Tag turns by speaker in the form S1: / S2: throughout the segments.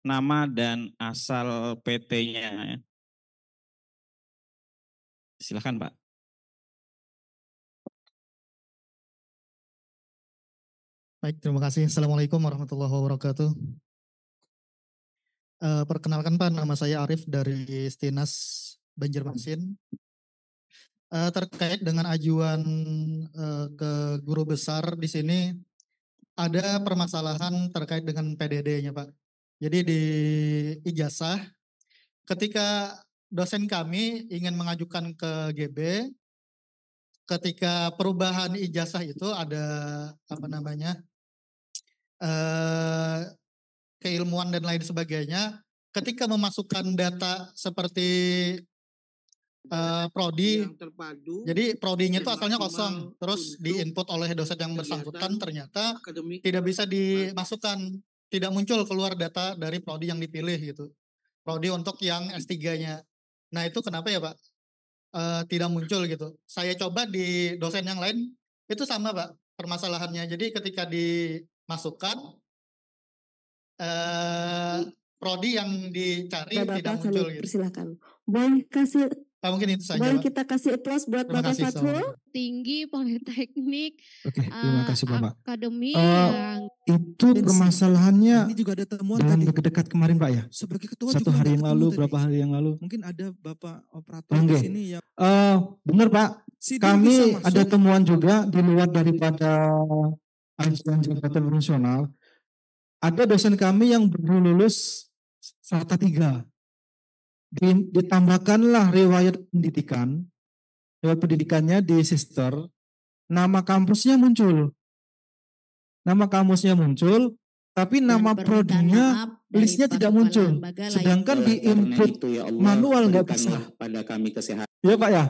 S1: nama dan asal PT-nya. Silakan Pak.
S2: Baik, terima kasih. Assalamualaikum warahmatullahi wabarakatuh. Perkenalkan Pak, nama saya Arif dari Stinas Banjarmasin. Terkait dengan ajuan ke guru besar di sini, ada permasalahan terkait dengan PDD-nya Pak. Jadi di ijazah, ketika dosen kami ingin mengajukan ke GB, ketika perubahan ijazah itu ada apa namanya, keilmuan dan lain sebagainya, ketika memasukkan data seperti prodi, jadi prodinya itu asalnya kosong, terus diinput oleh dosen yang bersangkutan, ternyata tidak bisa dimasukkan, tidak muncul keluar data dari prodi yang dipilih gitu, prodi untuk yang S3-nya. Nah itu kenapa ya Pak tidak muncul gitu? Saya coba di dosen yang lain itu sama Pak permasalahannya. Jadi ketika dimasukkan prodi yang dicari tidak muncul gitu.
S3: Persilakan. Boleh kasih
S2: mungkin itu saja,
S3: boleh
S2: Pak.
S3: kita kasih applause buat
S2: Terima
S3: Bapak
S2: kasih,
S3: Fathul.
S4: Tinggi Politeknik.
S5: Oke, terima kasih Bapak.
S4: Akademi yang
S5: itu permasalahannya
S6: ini juga ada temuan
S5: dalam
S6: tadi.
S5: dekat kemarin Pak ya?
S6: Sebagai ketua
S5: Satu
S6: juga
S5: hari yang
S6: ketemu
S5: lalu,
S6: tadi.
S5: berapa hari yang lalu?
S6: Mungkin ada Bapak operator
S5: Oke.
S6: di sini yang
S5: Benar Pak,
S6: Sidin
S5: kami
S6: bisa masuk.
S5: ada temuan juga di luar daripada ajuan jabatan fungsional. Ada dosen kami yang baru lulus Strata 3. Ditambahkanlah riwayat pendidikannya di sister, nama kampusnya muncul. Nama kampusnya muncul, tapi nama prodinya listnya tidak muncul. Sedangkan di input manual nggak bisa.
S7: Pada kami kesehatan.
S5: Ya Pak ya.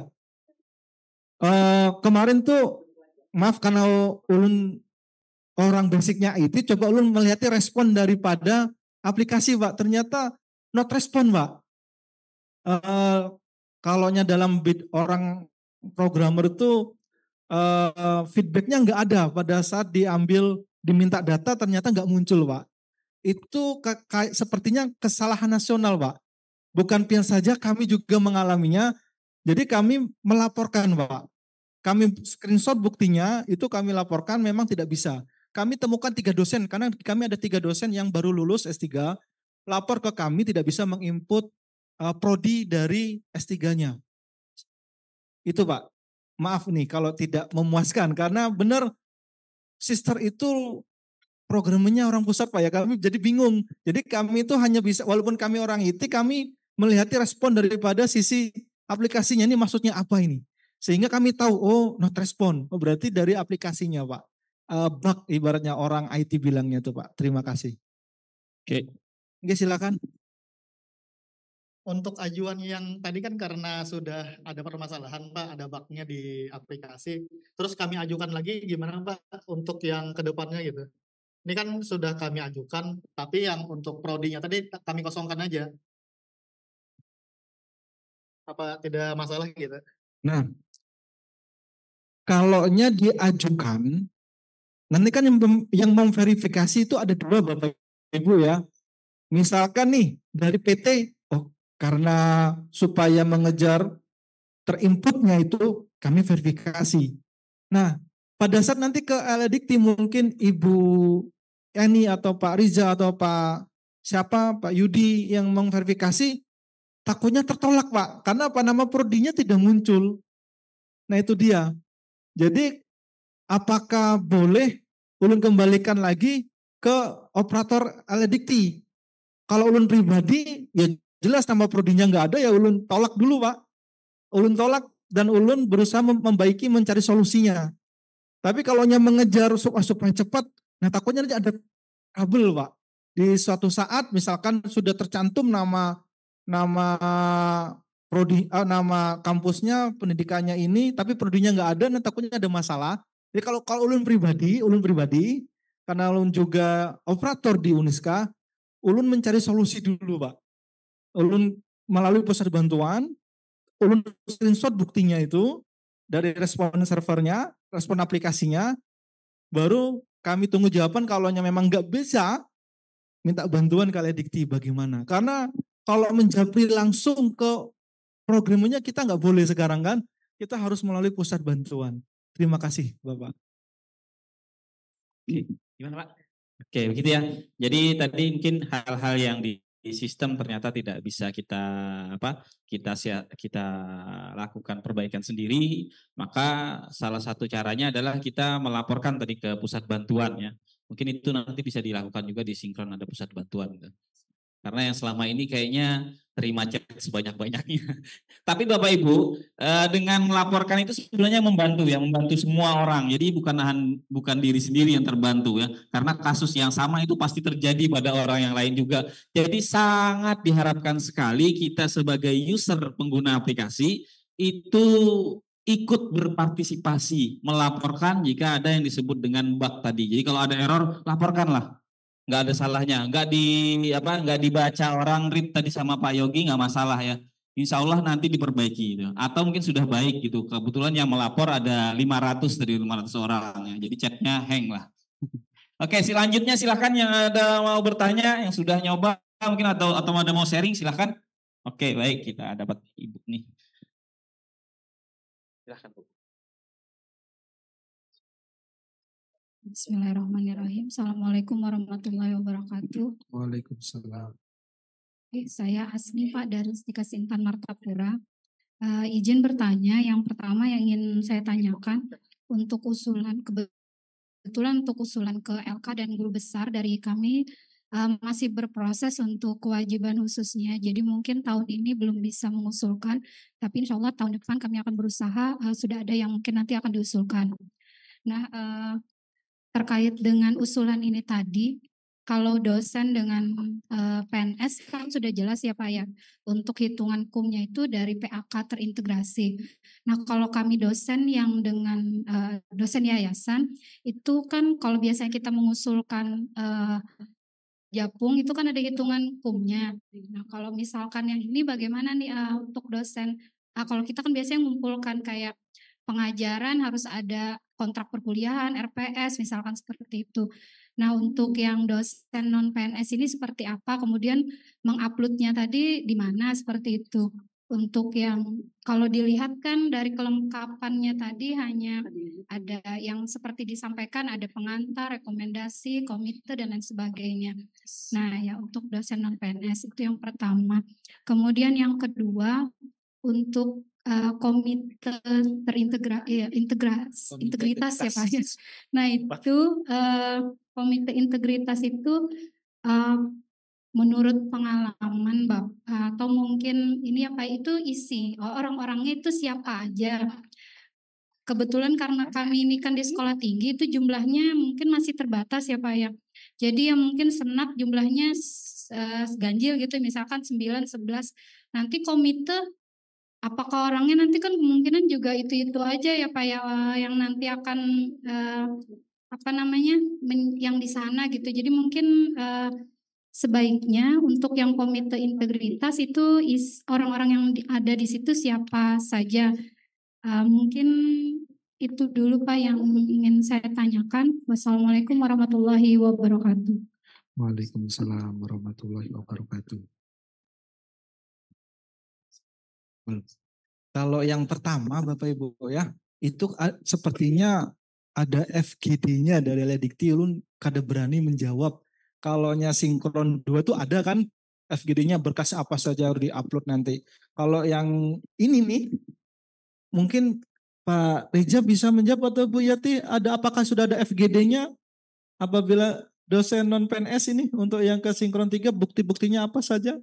S5: Kemarin tuh, maaf karena ulun orang basicnya IT, coba ulun melihat respon daripada aplikasi Pak. Ternyata not respon Pak. Kalaunya dalam orang programmer itu feedbacknya nggak ada pada saat diminta data ternyata nggak muncul Pak. Itu sepertinya kesalahan nasional Pak. Bukan pian saja, kami juga mengalaminya. Jadi kami melaporkan Pak. Kami screenshot buktinya, itu kami laporkan memang tidak bisa. Kami temukan 3 dosen, karena kami ada 3 dosen yang baru lulus S3, lapor ke kami tidak bisa menginput prodi dari S3-nya. Itu Pak, maaf nih kalau tidak memuaskan, karena benar sister itu programnya orang pusat Pak ya, kami jadi bingung. Jadi kami itu hanya bisa, walaupun kami orang IT, kami melihat respon daripada sisi aplikasinya ini maksudnya apa ini. Sehingga kami tahu, oh not respon, oh, berarti dari aplikasinya Pak. Bug ibaratnya orang IT bilangnya tuh Pak. Terima kasih. Oke, silakan.
S2: Untuk ajuan yang tadi kan karena sudah ada permasalahan Pak, ada bugnya di aplikasi, terus kami ajukan lagi gimana Pak untuk yang kedepannya gitu. Ini kan sudah kami ajukan, tapi yang untuk prodinya tadi kami kosongkan aja. Apa tidak masalah gitu?
S5: Nah, kalaunya diajukan, nanti kan yang memverifikasi itu ada 2 Bapak Ibu ya. Misalkan nih dari PT, oh karena supaya mengejar terinputnya itu kami verifikasi. Nah, pada saat nanti ke Aladikti mungkin Ibu Yani atau Pak Riza atau Pak Yudi yang memverifikasi, takutnya tertolak Pak, karena nama prodinya tidak muncul. Nah itu dia. Jadi apakah boleh ulun kembalikan lagi ke operator Aladikti? Kalau ulun pribadi, ya jelas nama prodinya nggak ada, ya ulun tolak dulu Pak. Ulun tolak dan ulun berusaha membaiki, mencari solusinya. Tapi kalau hanya mengejar supaya cepat, nah takutnya nanti ada trouble Pak. Di suatu saat misalkan sudah tercantum nama prodi, nama kampusnya, pendidikannya ini, tapi prodinya nggak ada, nah takutnya ada masalah. Jadi kalau ulun pribadi, karena ulun juga operator di Uniska, ulun mencari solusi dulu Pak. Ulun melalui pusat bantuan, ulun screenshot buktinya itu dari respon servernya, respon aplikasinya, baru kami tunggu jawaban. Kalau memang nggak bisa, minta bantuan ke Ledikti bagaimana? Karena kalau menjapri langsung ke programnya kita nggak boleh sekarang kan, kita harus melalui pusat bantuan. Terima kasih Bapak.
S1: Oke, gimana Pak? Oke, begitu ya. Jadi tadi mungkin hal-hal yang di sistem ternyata tidak bisa kita lakukan perbaikan sendiri, maka salah satu caranya adalah kita melaporkan tadi ke pusat bantuan ya. Mungkin itu nanti bisa dilakukan juga di sinkron ada pusat bantuan. Karena yang selama ini kayaknya terima cek sebanyak-banyaknya. Tapi Bapak Ibu, dengan melaporkan itu sebenarnya membantu semua orang. Jadi bukan diri sendiri yang terbantu ya. Karena kasus yang sama itu pasti terjadi pada orang yang lain juga. Jadi sangat diharapkan sekali kita sebagai user pengguna aplikasi itu ikut berpartisipasi, melaporkan jika ada yang disebut dengan bug tadi. Jadi kalau ada error, laporkanlah. Nggak ada salahnya, nggak dibaca orang read tadi sama Pak Yogi nggak masalah ya. Insya Allah nanti diperbaiki gitu. Atau mungkin sudah baik gitu. Kebetulan yang melapor ada 500 dari 500 orang ya. Jadi chatnya hang lah. Oke, selanjutnya silakan yang ada mau bertanya, yang sudah nyoba mungkin atau ada mau sharing silakan. Oke, baik kita dapat Ibu nih. Silakan Bu.
S4: Bismillahirrahmanirrahim. Assalamualaikum warahmatullahi wabarakatuh.
S6: Waalaikumsalam.
S4: Saya Asni Pak dari Stikes Intan Martapura. Izin bertanya, yang pertama yang ingin saya tanyakan untuk usulan ke LK dan guru besar dari kami masih berproses untuk kewajiban khususnya. Jadi mungkin tahun ini belum bisa mengusulkan, tapi insya Allah tahun depan kami akan berusaha, sudah ada yang mungkin nanti akan diusulkan. Nah, terkait dengan usulan ini tadi, kalau dosen dengan PNS kan sudah jelas ya Pak ya, untuk hitungan kumnya itu dari PAK terintegrasi. Nah kalau kami dosen yang dengan dosen yayasan, itu kan kalau biasanya kita mengusulkan Japung itu kan ada hitungan kumnya. Nah kalau misalkan yang ini bagaimana nih untuk dosen? Kalau kita kan biasanya mengumpulkan kayak pengajaran harus ada kontrak perkuliahan, RPS, misalkan seperti itu. Nah, untuk yang dosen non-PNS ini seperti apa? Kemudian menguploadnya tadi di mana seperti itu? Untuk yang kalau dilihat kan dari kelengkapannya tadi hanya ada yang seperti disampaikan, ada pengantar, rekomendasi, komite, dan lain sebagainya. Nah, ya untuk dosen non-PNS itu yang pertama. Kemudian yang kedua, untuk komite integritas ya Pak. Nah itu komite integritas itu menurut pengalaman Bapak atau mungkin ini apa itu isi orang-orangnya itu siapa aja. Kebetulan karena kami ini kan di sekolah tinggi itu jumlahnya mungkin masih terbatas ya Pak ya. Jadi yang mungkin senat jumlahnya ganjil gitu misalkan 9, 11. Nanti komite apakah orangnya nanti kan kemungkinan juga itu aja ya Pak ya yang nanti akan yang di sana gitu. Jadi mungkin sebaiknya untuk yang komite integritas itu orang-orang yang ada di situ siapa saja. Mungkin itu dulu Pak yang ingin saya tanyakan. Wassalamualaikum warahmatullahi wabarakatuh.
S6: Waalaikumsalam warahmatullahi wabarakatuh.
S5: Kalau yang pertama Bapak Ibu ya, itu sepertinya ada FGD-nya dari Ledikti, ulun kada berani menjawab. Kalaunya sinkron 2 itu ada kan FGD-nya berkas apa saja harus diupload nanti. Kalau yang ini nih, mungkin Pak Reja bisa menjawab atau Bu Yati, apakah sudah ada FGD-nya apabila dosen non-PNS ini untuk yang ke sinkron 3 bukti-buktinya apa saja?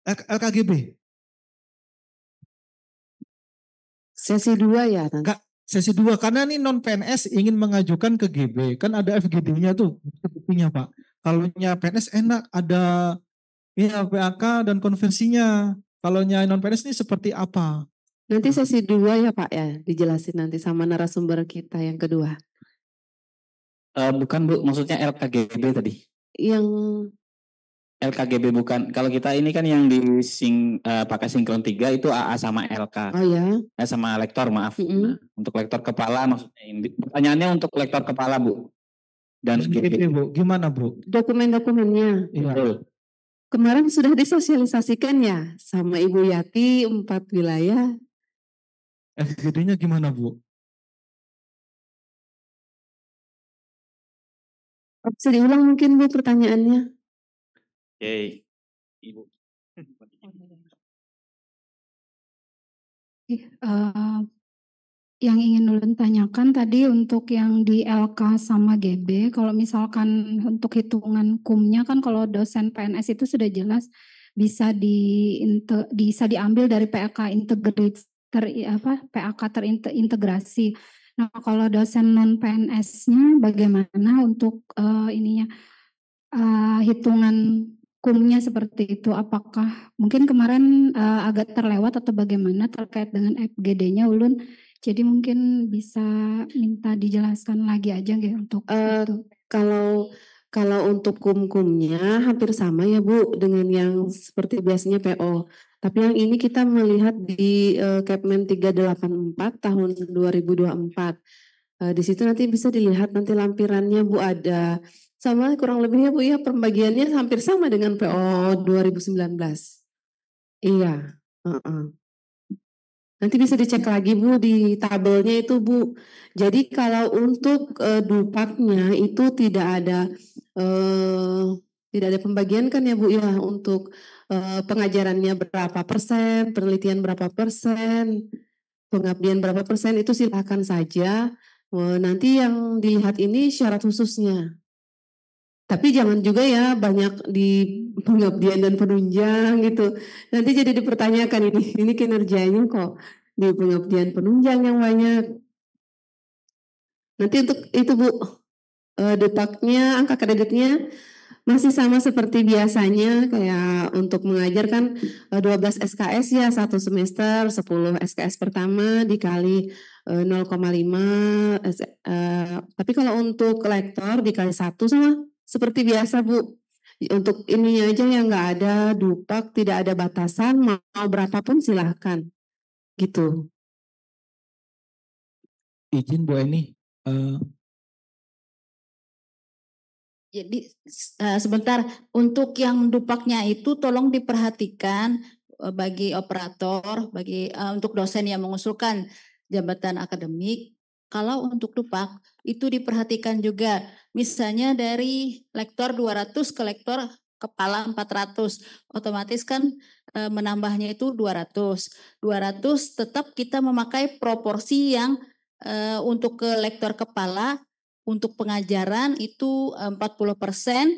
S5: LKGB.
S3: Sesi 2 ya Tante?
S5: Sesi 2 karena ini non PNS ingin mengajukan ke GB kan ada FGD-nya tuh buktinya Pak. Kalau nya PNS enak ada ya PAK dan konversinya. Kalau nya non PNS ini seperti apa?
S3: Nanti sesi 2 ya Pak ya, dijelasin nanti sama narasumber kita yang kedua.
S1: Bukan Bu, maksudnya LKGB tadi.
S3: Yang
S1: LKGB bukan. Kalau kita ini kan yang pakai sinkron 3 itu AA sama LK.
S3: Oh ya.
S1: Sama lektor maaf. Nah, untuk lektor kepala maksudnya ini. Pertanyaannya untuk lektor kepala Bu. dan
S5: GP Bu, gimana Bu?
S3: Dokumen-dokumennya.
S5: Iya.
S1: Betul.
S3: Kemarin sudah disosialisasikan ya sama Ibu Yati 4 wilayah.
S5: FGD-nya gimana Bu?
S3: Bisa diulang mungkin Bu pertanyaannya?
S1: Oke, Ibu.
S4: Yang ingin Ulun tanyakan tadi untuk yang di LK sama GB, kalau misalkan untuk hitungan kumnya kan kalau dosen PNS itu sudah jelas bisa bisa diambil dari PAK PAK terintegrasi. Nah, kalau dosen non PNS-nya bagaimana untuk hitungan kumnya seperti itu? Apakah mungkin kemarin agak terlewat atau bagaimana terkait dengan FGD-nya Ulun? Jadi mungkin bisa minta dijelaskan lagi aja gitu untuk itu.
S3: Kalau untuk kum-kumnya hampir sama ya Bu dengan yang seperti biasanya PO. Tapi yang ini kita melihat di Kepmen 384 tahun 2024. Di situ nanti bisa dilihat nanti lampirannya Bu ada sama kurang lebihnya Bu ya pembagiannya hampir sama dengan PO 2019. Iya. Nanti bisa dicek lagi Bu di tabelnya itu Bu. Jadi kalau untuk dupaknya itu tidak ada pembagian kan ya Bu ya untuk pengajarannya berapa persen, penelitian berapa persen, pengabdian berapa persen itu silakan saja. Nanti yang dilihat ini syarat khususnya. Tapi jangan juga ya banyak di pengabdian dan penunjang gitu. Nanti jadi dipertanyakan ini kinerjanya kok di pengabdian penunjang yang banyak. Nanti untuk itu Bu, dupaknya, angka kreditnya masih sama seperti biasanya kayak untuk mengajar kan 12 SKS ya satu semester, 10 SKS pertama dikali 0,5 tapi kalau untuk lektor dikali 1 sama seperti biasa Bu. Untuk ininya aja yang nggak ada dupak, tidak ada batasan, mau berapapun silahkan gitu.
S5: Izin Bu Eni.
S7: Jadi sebentar, untuk yang dupaknya itu tolong diperhatikan bagi operator, bagi untuk dosen yang mengusulkan jabatan akademik. Kalau untuk dupak itu diperhatikan juga, misalnya dari lektor 200 ke lektor kepala 400, otomatis kan menambahnya itu 200. 200 tetap kita memakai proporsi yang untuk ke lektor kepala. Untuk pengajaran itu 40%,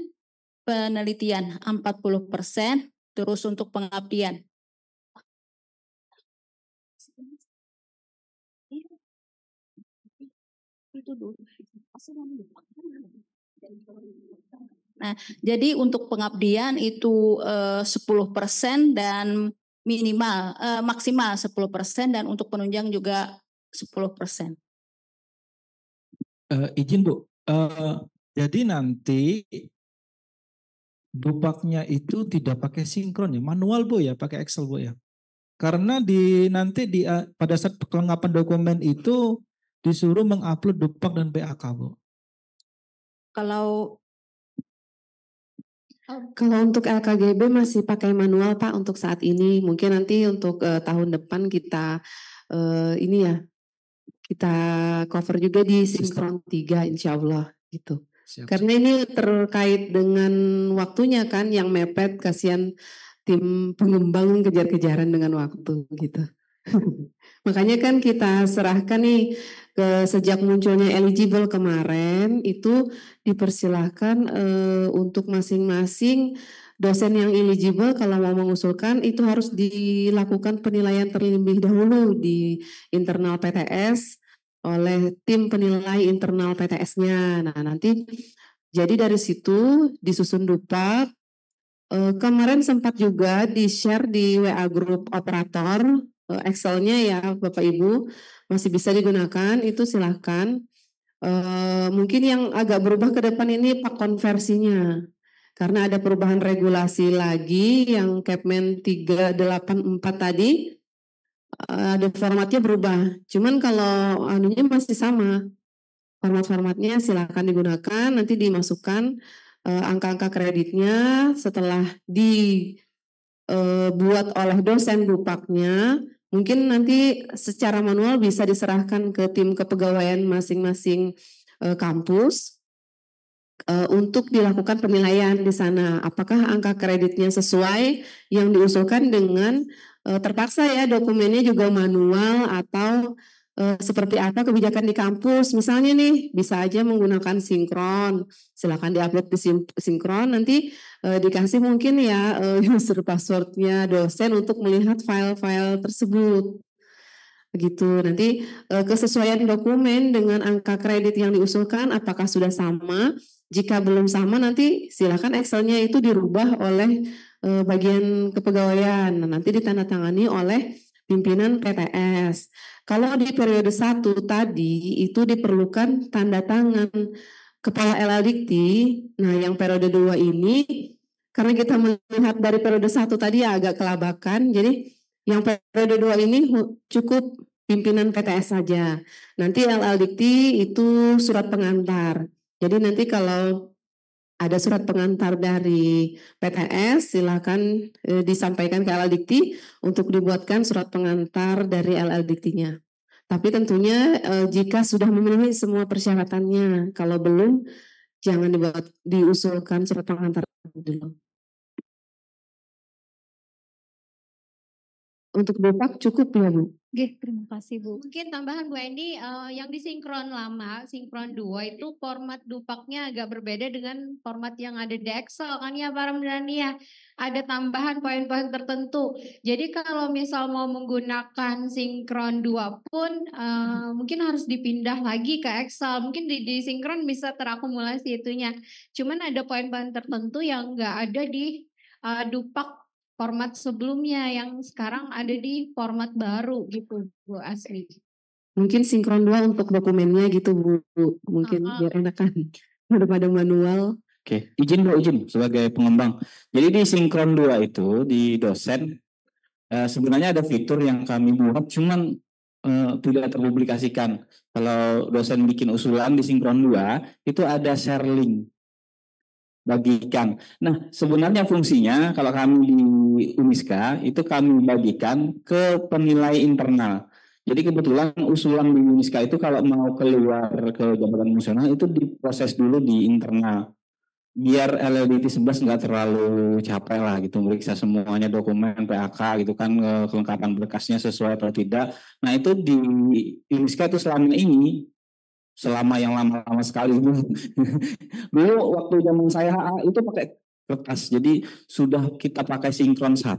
S7: penelitian 40%, terus untuk pengabdian. Nah, jadi untuk pengabdian itu 10% dan minimal maksimal 10% dan untuk penunjang juga 10%.
S5: Izin Bu, jadi nanti dupaknya itu tidak pakai sinkron ya, manual Bu ya, pakai Excel Bu ya. Karena nanti pada saat kelengkapan dokumen itu disuruh mengupload dupak dan PAK Bu.
S3: Kalau untuk LKGB masih pakai manual Pak untuk saat ini. Mungkin nanti untuk tahun depan kita ini ya kita cover juga di sinkron 3 insya Allah gitu. Siap. Karena ini terkait dengan waktunya kan yang mepet, kasihan tim pengembang kejar-kejaran dengan waktu gitu. Makanya kan kita serahkan nih sejak munculnya eligible kemarin itu dipersilahkan untuk masing-masing dosen yang eligible kalau mau mengusulkan itu harus dilakukan penilaian terlebih dahulu di internal PTS oleh tim penilai internal PTS-nya. Nah nanti jadi dari situ disusun dupak. Kemarin sempat juga di-share di WA grup operator, Excel-nya ya Bapak Ibu masih bisa digunakan, itu silahkan. Mungkin yang agak berubah ke depan ini Pak konversinya. Karena ada perubahan regulasi lagi yang Kepmen 384 tadi, ada formatnya berubah. Cuman kalau anunya masih sama. Format-formatnya silakan digunakan, nanti dimasukkan angka-angka kreditnya setelah dibuat oleh dosen Dupaknya. Mungkin nanti secara manual bisa diserahkan ke tim kepegawaian masing-masing kampus untuk dilakukan penilaian di sana. Apakah angka kreditnya sesuai yang diusulkan dengan terpaksa ya dokumennya juga manual atau seperti apa kebijakan di kampus. Misalnya nih bisa aja menggunakan sinkron. Silakan diupload di sinkron, nanti dikasih mungkin ya user passwordnya dosen untuk melihat file-file tersebut. Begitu. Nanti kesesuaian dokumen dengan angka kredit yang diusulkan apakah sudah sama? Jika belum sama nanti silakan Excelnya itu dirubah oleh bagian kepegawaian. Nah, nanti ditandatangani oleh pimpinan PTS. Kalau di periode 1 tadi itu diperlukan tanda tangan kepala LLDikti. Nah, yang periode 2 ini karena kita melihat dari periode 1 tadi ya agak kelabakan. Jadi yang periode 2 ini cukup pimpinan PTS saja. Nanti LLDikti itu surat pengantar. Jadi nanti kalau ada surat pengantar dari PTS, silakan disampaikan ke LLDikti untuk dibuatkan surat pengantar dari LLDiktinya. Tapi tentunya jika sudah memenuhi semua persyaratannya, kalau belum jangan diusulkan surat pengantar dulu. Untuk Dupak cukup ya Bu?
S8: Oke, terima kasih Bu. Mungkin tambahan Bu Endi, yang di sinkron lama, sinkron 2 itu format Dupaknya agak berbeda dengan format yang ada di Excel kan ya Pak Ramdhani ya. Ada tambahan poin-poin tertentu. Jadi kalau misal mau menggunakan sinkron 2 pun mungkin harus dipindah lagi ke Excel. Mungkin di sinkron bisa terakumulasi itunya. Cuman ada poin-poin tertentu yang nggak ada di Dupak format sebelumnya yang sekarang ada di format baru gitu Bu Asri.
S3: Mungkin sinkron 2 untuk dokumennya gitu Bu. Mungkin biar enakan daripada manual.
S1: Oke, izin sebagai pengembang. Jadi di sinkron 2 itu di dosen sebenarnya ada fitur yang kami buat cuman tidak terpublikasikan. Kalau dosen bikin usulan di sinkron 2 itu ada share link. Bagikan. Nah, sebenarnya fungsinya kalau kami di Uniska itu kami bagikan ke penilai internal. Jadi kebetulan usulan di Uniska itu kalau mau keluar ke jabatan fungsional itu diproses dulu di internal. Biar LLDT 11 nggak terlalu capek lah gitu, meriksa semuanya dokumen PAK gitu kan, kelengkapan berkasnya sesuai atau tidak. Nah itu di Uniska itu selama yang lama-lama sekali dulu waktu zaman saya HA itu pakai kertas, jadi sudah kita pakai sinkron 1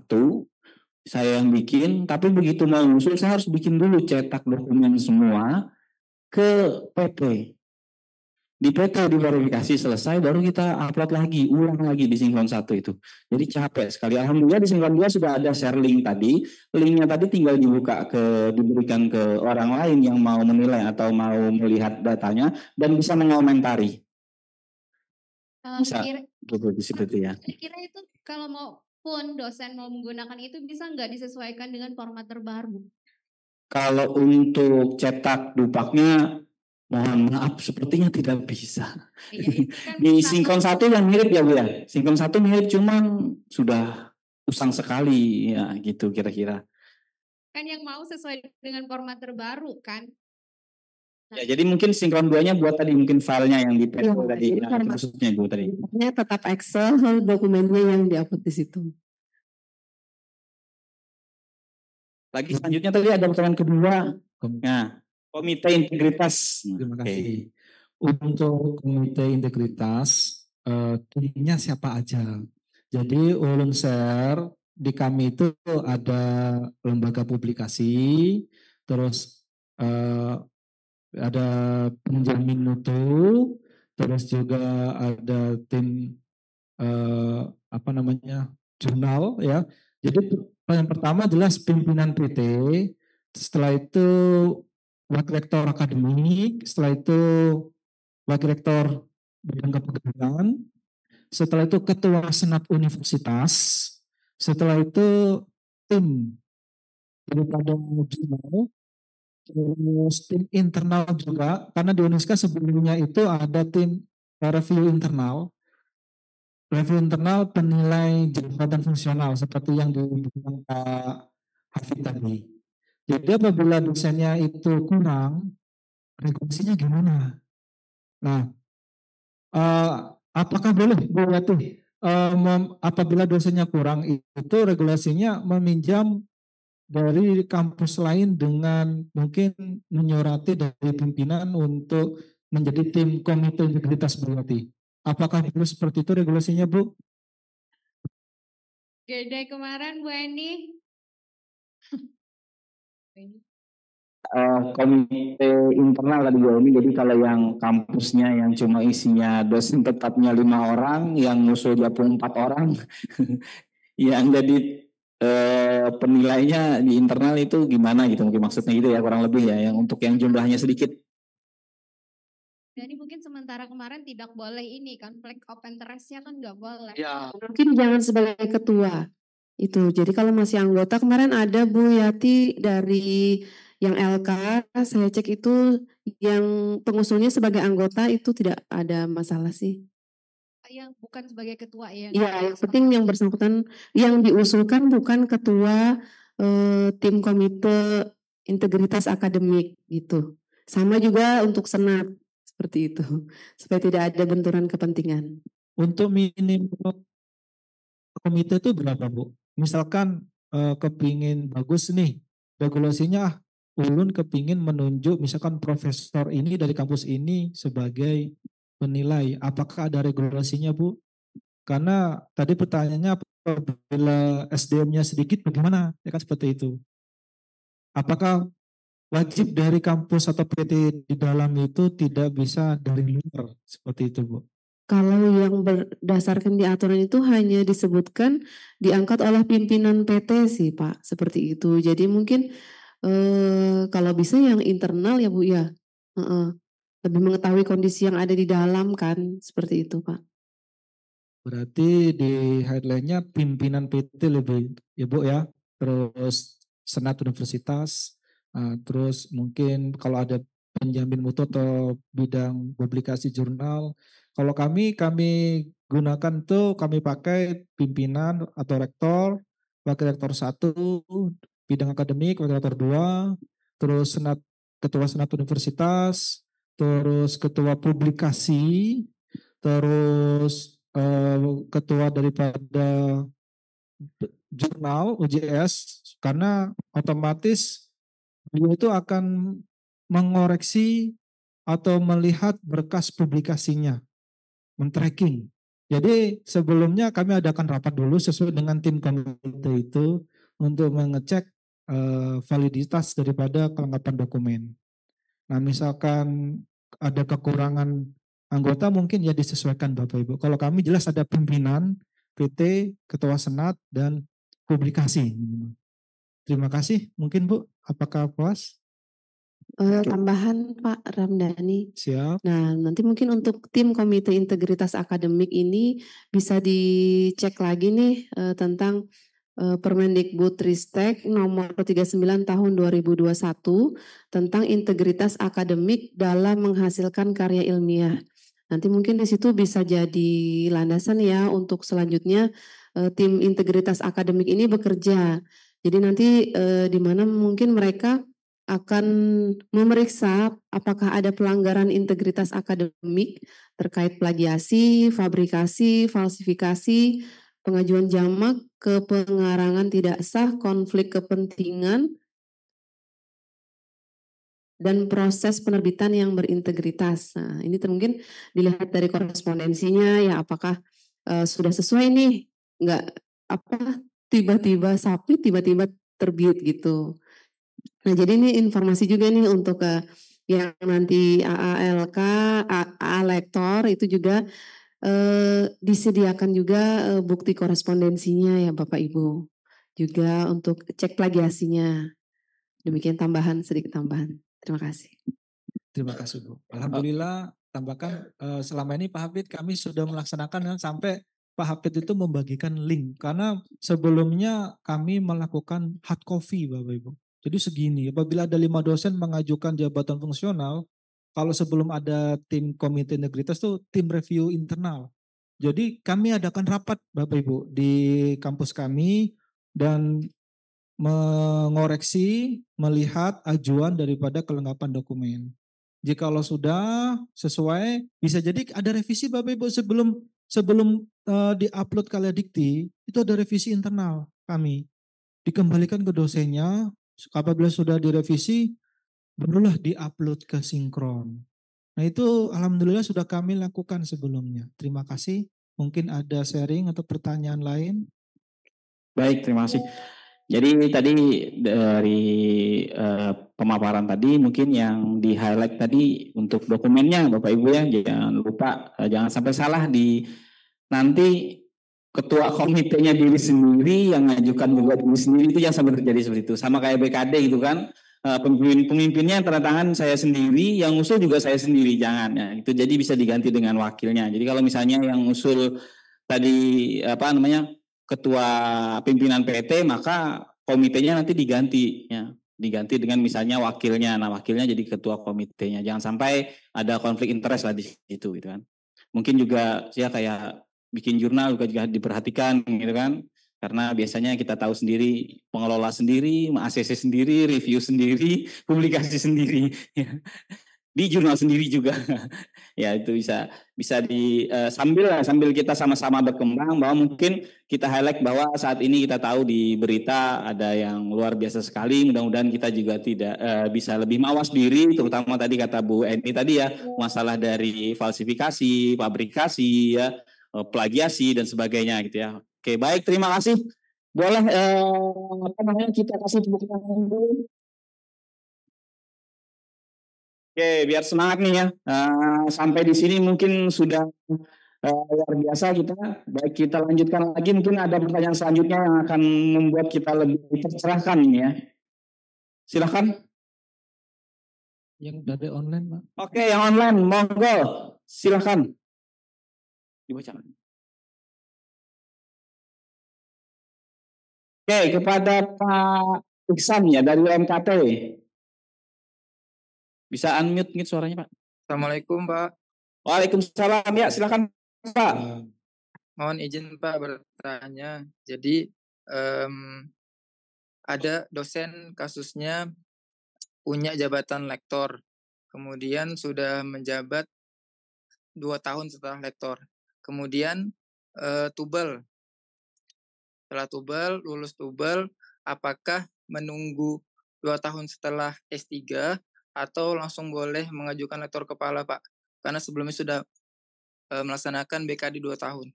S1: saya yang bikin, tapi begitu mau usul saya harus bikin dulu cetak dokumen semua ke PT. Di PT diverifikasi selesai baru kita upload lagi, ulang lagi di sinkron 1 itu. Jadi capek sekali. Alhamdulillah di sinkron 2 sudah ada share link tadi. Linknya tadi tinggal diberikan ke orang lain yang mau menilai atau mau melihat datanya dan bisa mengomentari. Bisa gitu ya.
S8: Kira itu kalau mau pun dosen mau menggunakan itu bisa nggak disesuaikan dengan format terbaru?
S1: Kalau untuk cetak Dupaknya mohon maaf, sepertinya tidak bisa. Iya, kan di sinkron 1 yang mirip ya Bu ya. Sinkron 1 mirip cuman sudah usang sekali ya gitu kira-kira.
S8: Kan yang mau sesuai dengan format terbaru kan.
S1: Ya, jadi mungkin sinkron 2-nya buat tadi mungkin filenya yang di PDF tadi. Nah, maksudnya Bu tadi.
S3: Tetap Excel, dokumennya yang di-upload di situ.
S1: Lagi selanjutnya tadi ada pertanyaan kedua. Nah, Komite Integritas.
S6: Terima kasih. Untuk Komite Integritas, timnya siapa aja? Jadi Ulun Share di kami itu ada lembaga publikasi, terus ada penjamin mutu, terus juga ada tim jurnal ya. Jadi yang pertama jelas pimpinan PT, setelah itu wakil rektor akademik, setelah itu wakil rektor bidang kepegawaian, setelah itu ketua senat universitas, setelah itu tim daripada jurnal, Terus tim internal juga, karena di Uniska sebelumnya itu ada tim review internal penilai jabatan fungsional seperti yang dibilang Pak Hafid tadi. Jadi apabila dosennya itu kurang, regulasinya gimana? Nah, apakah boleh Bu Yati, apabila dosennya kurang itu regulasinya meminjam dari kampus lain dengan mungkin menyurati dari pimpinan untuk menjadi tim komite integritas Bu Yati. Apakah perlu seperti itu regulasinya Bu?
S8: Gede kemarin Bu Eni.
S9: Komite internal tadi Bu Eni, jadi kalau yang kampusnya yang cuma isinya dosen tetapnya 5 orang, yang ngusul gabung 4 orang, yang jadi penilainya di internal itu gimana gitu, mungkin maksudnya gitu ya, kurang lebih ya, yang untuk yang jumlahnya sedikit.
S8: Jadi mungkin sementara kemarin tidak boleh ini kan, conflict of interest-nya kan nggak boleh.
S2: Ya.
S3: Mungkin jangan sebagai ketua itu. Jadi kalau masih anggota kemarin ada Bu Yati dari yang LK, saya cek itu yang pengusulnya sebagai anggota itu tidak ada masalah sih.
S8: Yang bukan sebagai ketua ya.
S3: Iya, yang penting yang bersangkutan yang diusulkan bukan ketua tim komite integritas akademik gitu. Sama juga untuk senat seperti itu supaya tidak ada benturan kepentingan.
S6: Untuk minimum komite itu berapa Bu? Misalkan kepingin bagus nih regulasinya, ulun kepingin menunjuk misalkan profesor ini dari kampus ini sebagai penilai, apakah ada regulasinya Bu? Karena tadi pertanyaannya apabila SDM-nya sedikit bagaimana? Ya kan seperti itu. Apakah wajib dari kampus atau PT di dalam itu tidak bisa dari luar seperti itu Bu?
S3: Kalau yang berdasarkan di aturan itu hanya disebutkan diangkat oleh pimpinan PT sih Pak, seperti itu. Jadi mungkin kalau bisa yang internal ya Bu ya, lebih mengetahui kondisi yang ada di dalam kan, seperti itu Pak.
S6: Berarti di headline-nya pimpinan PT lebih ya Bu ya, terus senat universitas, terus mungkin kalau ada penjamin mutu atau bidang publikasi jurnal. Kalau kami gunakan tuh kami pakai pimpinan atau rektor, wakil rektor 1, bidang akademik, wakil rektor 2, terus ketua senat universitas, terus ketua publikasi, terus ketua daripada jurnal UJS, karena otomatis beliau itu akan mengoreksi atau melihat berkas publikasinya, men-tracking. Jadi sebelumnya kami adakan rapat dulu sesuai dengan tim komite itu untuk mengecek validitas daripada kelengkapan dokumen. Nah misalkan ada kekurangan anggota mungkin ya disesuaikan Bapak Ibu. Kalau kami jelas ada pimpinan, PT, ketua senat, dan publikasi. Terima kasih. Mungkin Bu, apakah puas?
S3: Tambahan Pak Ramdhani.
S6: Siap.
S3: Nah nanti mungkin untuk tim komite integritas akademik ini bisa dicek lagi nih tentang Permendikbudristek nomor 39 tahun 2021 tentang integritas akademik dalam menghasilkan karya ilmiah. Nanti mungkin di situ bisa jadi landasan ya untuk selanjutnya tim integritas akademik ini bekerja. Jadi nanti di mana mungkin mereka akan memeriksa apakah ada pelanggaran integritas akademik terkait plagiasi, fabrikasi, falsifikasi, pengajuan jamak, kepengarangan tidak sah, konflik kepentingan, dan proses penerbitan yang berintegritas. Nah, ini mungkin dilihat dari korespondensinya ya apakah sudah sesuai nih, nggak tiba-tiba sapi tiba-tiba terbit gitu. Nah jadi ini informasi juga nih untuk yang nanti AALK, AA lektor itu juga disediakan juga bukti korespondensinya ya Bapak Ibu. Juga untuk cek plagiasinya. Demikian sedikit tambahan. Terima kasih.
S6: Terima kasih Bu. Alhamdulillah tambahkan selama ini Pak Hafid kami sudah melaksanakan sampai Pak Hafid itu membagikan link. Karena sebelumnya kami melakukan hard copy Bapak Ibu.
S5: Jadi segini, apabila ada 5 dosen mengajukan jabatan fungsional, kalau sebelum ada tim komite integritas tuh tim review internal. Jadi kami adakan rapat Bapak Ibu di kampus kami dan mengoreksi, melihat ajuan daripada kelengkapan dokumen. Jikalau sudah sesuai, bisa jadi ada revisi Bapak Ibu sebelum diupload ke Aladikti, itu ada revisi internal kami. Dikembalikan ke dosennya, apabila sudah direvisi, barulah diupload ke sinkron. Nah itu alhamdulillah sudah kami lakukan sebelumnya. Terima kasih. Mungkin ada sharing atau pertanyaan lain.
S9: Baik, terima kasih. Jadi tadi dari pemaparan tadi mungkin yang di highlight tadi untuk dokumennya Bapak Ibu ya, jangan lupa jangan sampai salah di nanti ketua komitenya diri sendiri yang ngajukan juga diri sendiri, itu jangan sampai terjadi seperti itu. Sama kayak BKD gitu kan, pemimpinnya yang tanda tangan saya sendiri, yang usul juga saya sendiri, jangan ya. Itu jadi bisa diganti dengan wakilnya. Jadi kalau misalnya yang usul tadi apa namanya ketua pimpinan PT, maka komitenya nanti diganti ya, diganti dengan misalnya wakilnya. Nah wakilnya jadi ketua komitenya. Jangan sampai ada konflik interest lah di situ gitu kan. Mungkin juga ya kayak bikin jurnal juga diperhatikan gitu kan. Karena biasanya kita tahu sendiri, pengelola sendiri, ACC sendiri, review sendiri, publikasi sendiri. Di jurnal sendiri juga. Ya itu bisa di sambil kita sama-sama berkembang, bahwa mungkin kita highlight bahwa saat ini kita tahu di berita ada yang luar biasa sekali. Mudah-mudahan kita juga tidak bisa lebih mawas diri, terutama tadi kata Bu Eni tadi ya, masalah dari falsifikasi, fabrikasi ya, plagiasi dan sebagainya gitu ya. Oke, baik, terima kasih. Boleh kita kasih tepuk tangan dulu. Oke, biar semangat nih ya. Sampai di sini mungkin sudah luar biasa kita. Baik, kita lanjutkan lagi. Mungkin ada pertanyaan selanjutnya yang akan membuat kita lebih tercerahkan ini ya. Silakan.
S6: Yang dari online, Pak.
S9: Oke, yang online, monggo. Silakan. Dibaca. Oke, kepada Pak Iksan ya dari UMKT. Bisa unmute suaranya Pak.
S10: Assalamualaikum Pak.
S9: Waalaikumsalam, ya silakan Pak.
S10: Mohon izin Pak bertanya. Jadi ada dosen kasusnya punya jabatan lektor, kemudian sudah menjabat 2 tahun setelah lektor, kemudian tubel. Setelah tubel, lulus tubel, apakah menunggu 2 tahun setelah S3 atau langsung boleh mengajukan lektor kepala Pak? Karena sebelumnya sudah melaksanakan BKD 2 tahun.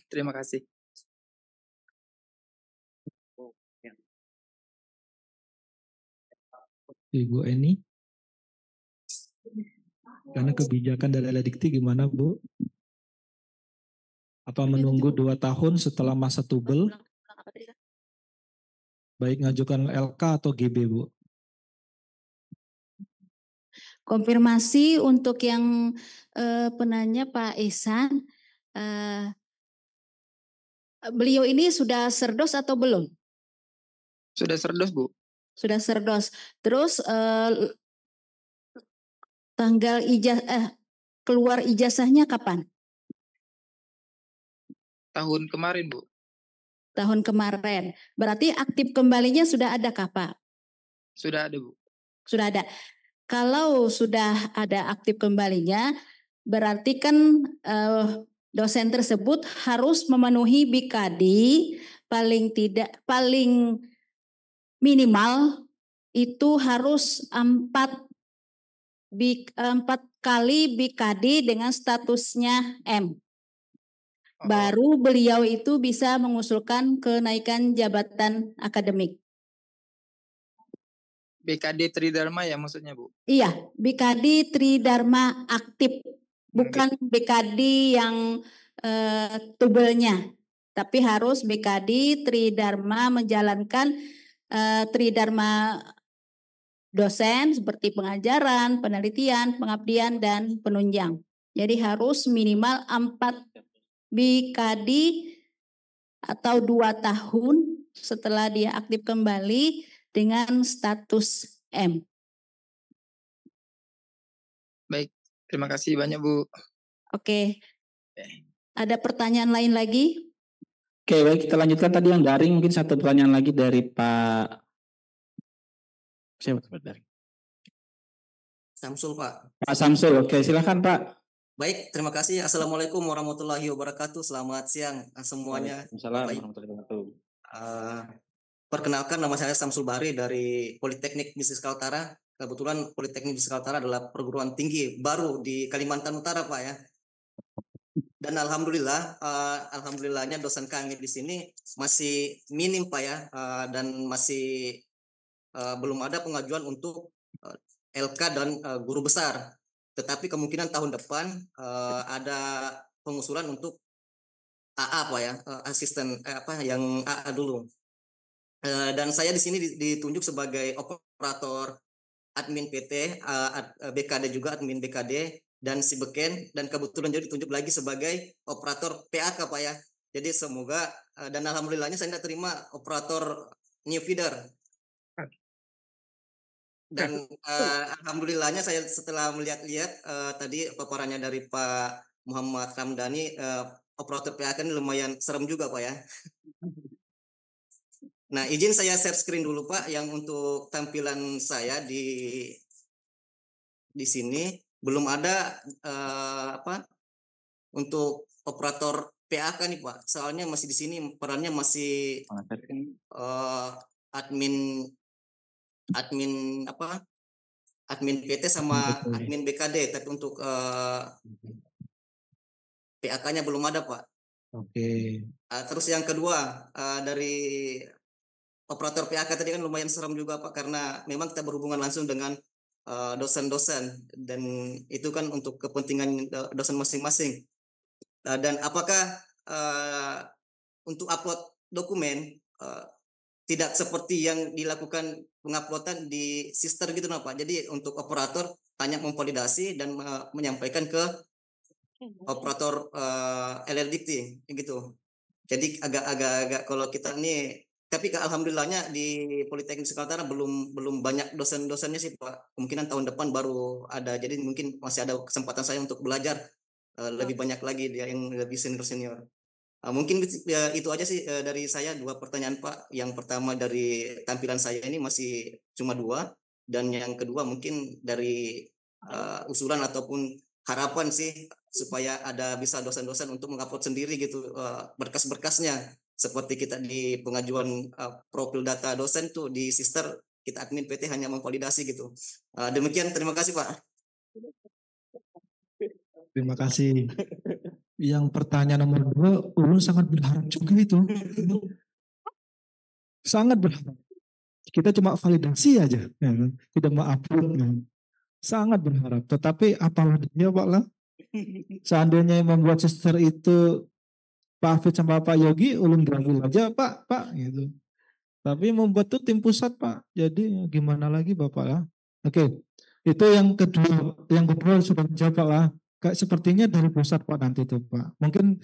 S10: Terima kasih.
S5: Ibu Eni, karena kebijakan dari Aladikti gimana Bu? Apa menunggu 2 tahun setelah masa tubel? Baik ngajukan LK atau GB Bu?
S7: Konfirmasi untuk yang penanya Pak Ihsan, beliau ini sudah serdos atau belum?
S10: Sudah serdos Bu.
S7: Sudah serdos. Terus tanggal keluar ijazahnya kapan?
S10: Tahun kemarin Bu.
S7: Tahun kemarin. Berarti aktif kembalinya sudah ada kah Pak?
S10: Sudah ada Bu.
S7: Sudah ada. Kalau sudah ada aktif kembalinya, berarti kan dosen tersebut harus memenuhi BKD paling minimal itu harus 4 kali BKD dengan statusnya M. Baru beliau itu bisa mengusulkan kenaikan jabatan akademik.
S10: BKD Tridharma ya maksudnya Bu?
S7: Iya, BKD Tridharma aktif, bukan BKD yang tubelnya, tapi harus BKD Tridharma menjalankan Tridharma dosen seperti pengajaran, penelitian, pengabdian, dan penunjang. Jadi harus minimal 4 BKD atau 2 tahun setelah dia aktif kembali dengan status M.
S10: Baik, terima kasih banyak Bu.
S7: Oke. Ada pertanyaan lain lagi?
S9: Oke, baik, kita lanjutkan tadi yang daring. Mungkin satu pertanyaan lagi dari Pak siapa daring?
S11: Samsul, Pak.
S9: Pak Samsul. Oke, silakan Pak.
S11: Baik, terima kasih. Assalamualaikum warahmatullahi wabarakatuh. Selamat siang semuanya.
S9: Assalamualaikum warahmatullahi wabarakatuh.
S11: Perkenalkan, nama saya Samsul Bahri dari Politeknik Bisnis Kaltara. Kebetulan Politeknik Bisnis Kaltara adalah perguruan tinggi baru di Kalimantan Utara, Pak ya. Dan alhamdulillahnya dosen kami di sini masih minim, Pak ya, dan masih belum ada pengajuan untuk LK dan guru besar. Tetapi kemungkinan tahun depan ada pengusulan untuk AA, Pak ya, asisten yang AA dulu. Dan saya di sini ditunjuk sebagai operator admin PT, BKD juga admin BKD dan si beken, dan kebetulan jadi ditunjuk lagi sebagai operator PAK, Pak ya. Jadi semoga dan alhamdulillahnya saya terima operator new feeder. Dan alhamdulillahnya saya setelah melihat-lihat tadi paparannya dari Pak Muhammad Ramdhani, operator PAK ini lumayan serem juga, Pak ya. Nah, izin saya share screen dulu, Pak, yang untuk tampilan saya di sini belum ada untuk operator PAK nih, Pak. Soalnya masih di sini perannya masih admin PT sama admin BKD, tapi untuk PAK-nya belum ada, Pak.
S5: Oke.
S11: Terus yang kedua, dari operator PAK tadi kan lumayan serem juga, Pak, karena memang kita berhubungan langsung dengan dosen-dosen, dan itu kan untuk kepentingan dosen masing-masing. Dan apakah untuk upload dokumen tidak seperti yang dilakukan penguploadan di sister gitu, nah, Pak. Jadi untuk operator hanya memvalidasi dan menyampaikan ke operator LLDT gitu. Jadi agak kalau kita ini, tapi alhamdulillahnya di Politeknik Kaltara belum banyak dosen-dosennya sih, Pak. Kemungkinan tahun depan baru ada. Jadi mungkin masih ada kesempatan saya untuk belajar lebih banyak lagi dia yang lebih senior. Mungkin ya, itu aja sih dari saya, 2 pertanyaan, Pak. Yang pertama dari tampilan saya ini masih cuma 2, dan yang kedua mungkin dari usulan ataupun harapan sih supaya ada bisa dosen-dosen untuk mengupload sendiri gitu berkas-berkasnya, seperti kita di pengajuan profil data dosen tuh di sister kita admin PT hanya memvalidasi gitu. Demikian, terima kasih, Pak.
S5: Terima kasih. Yang pertanyaan nomor 2, Ulun sangat berharap juga itu. Sangat berharap. Kita cuma validasi aja, ya, tidak mau upload. Ya. Sangat berharap. Tetapi apalah dia, Pak lah. Seandainya yang membuat sister itu Pak Hafid sama Pak Yogi, Ulun ganggu aja, Pak, gitu. Tapi membuat itu tim pusat, Pak. Jadi gimana lagi, Bapak lah. Oke. Itu yang kedua. Yang kedua sudah menjawab, Pak lah. Kayak sepertinya dari pusat, Pak, nanti itu, Pak. Mungkin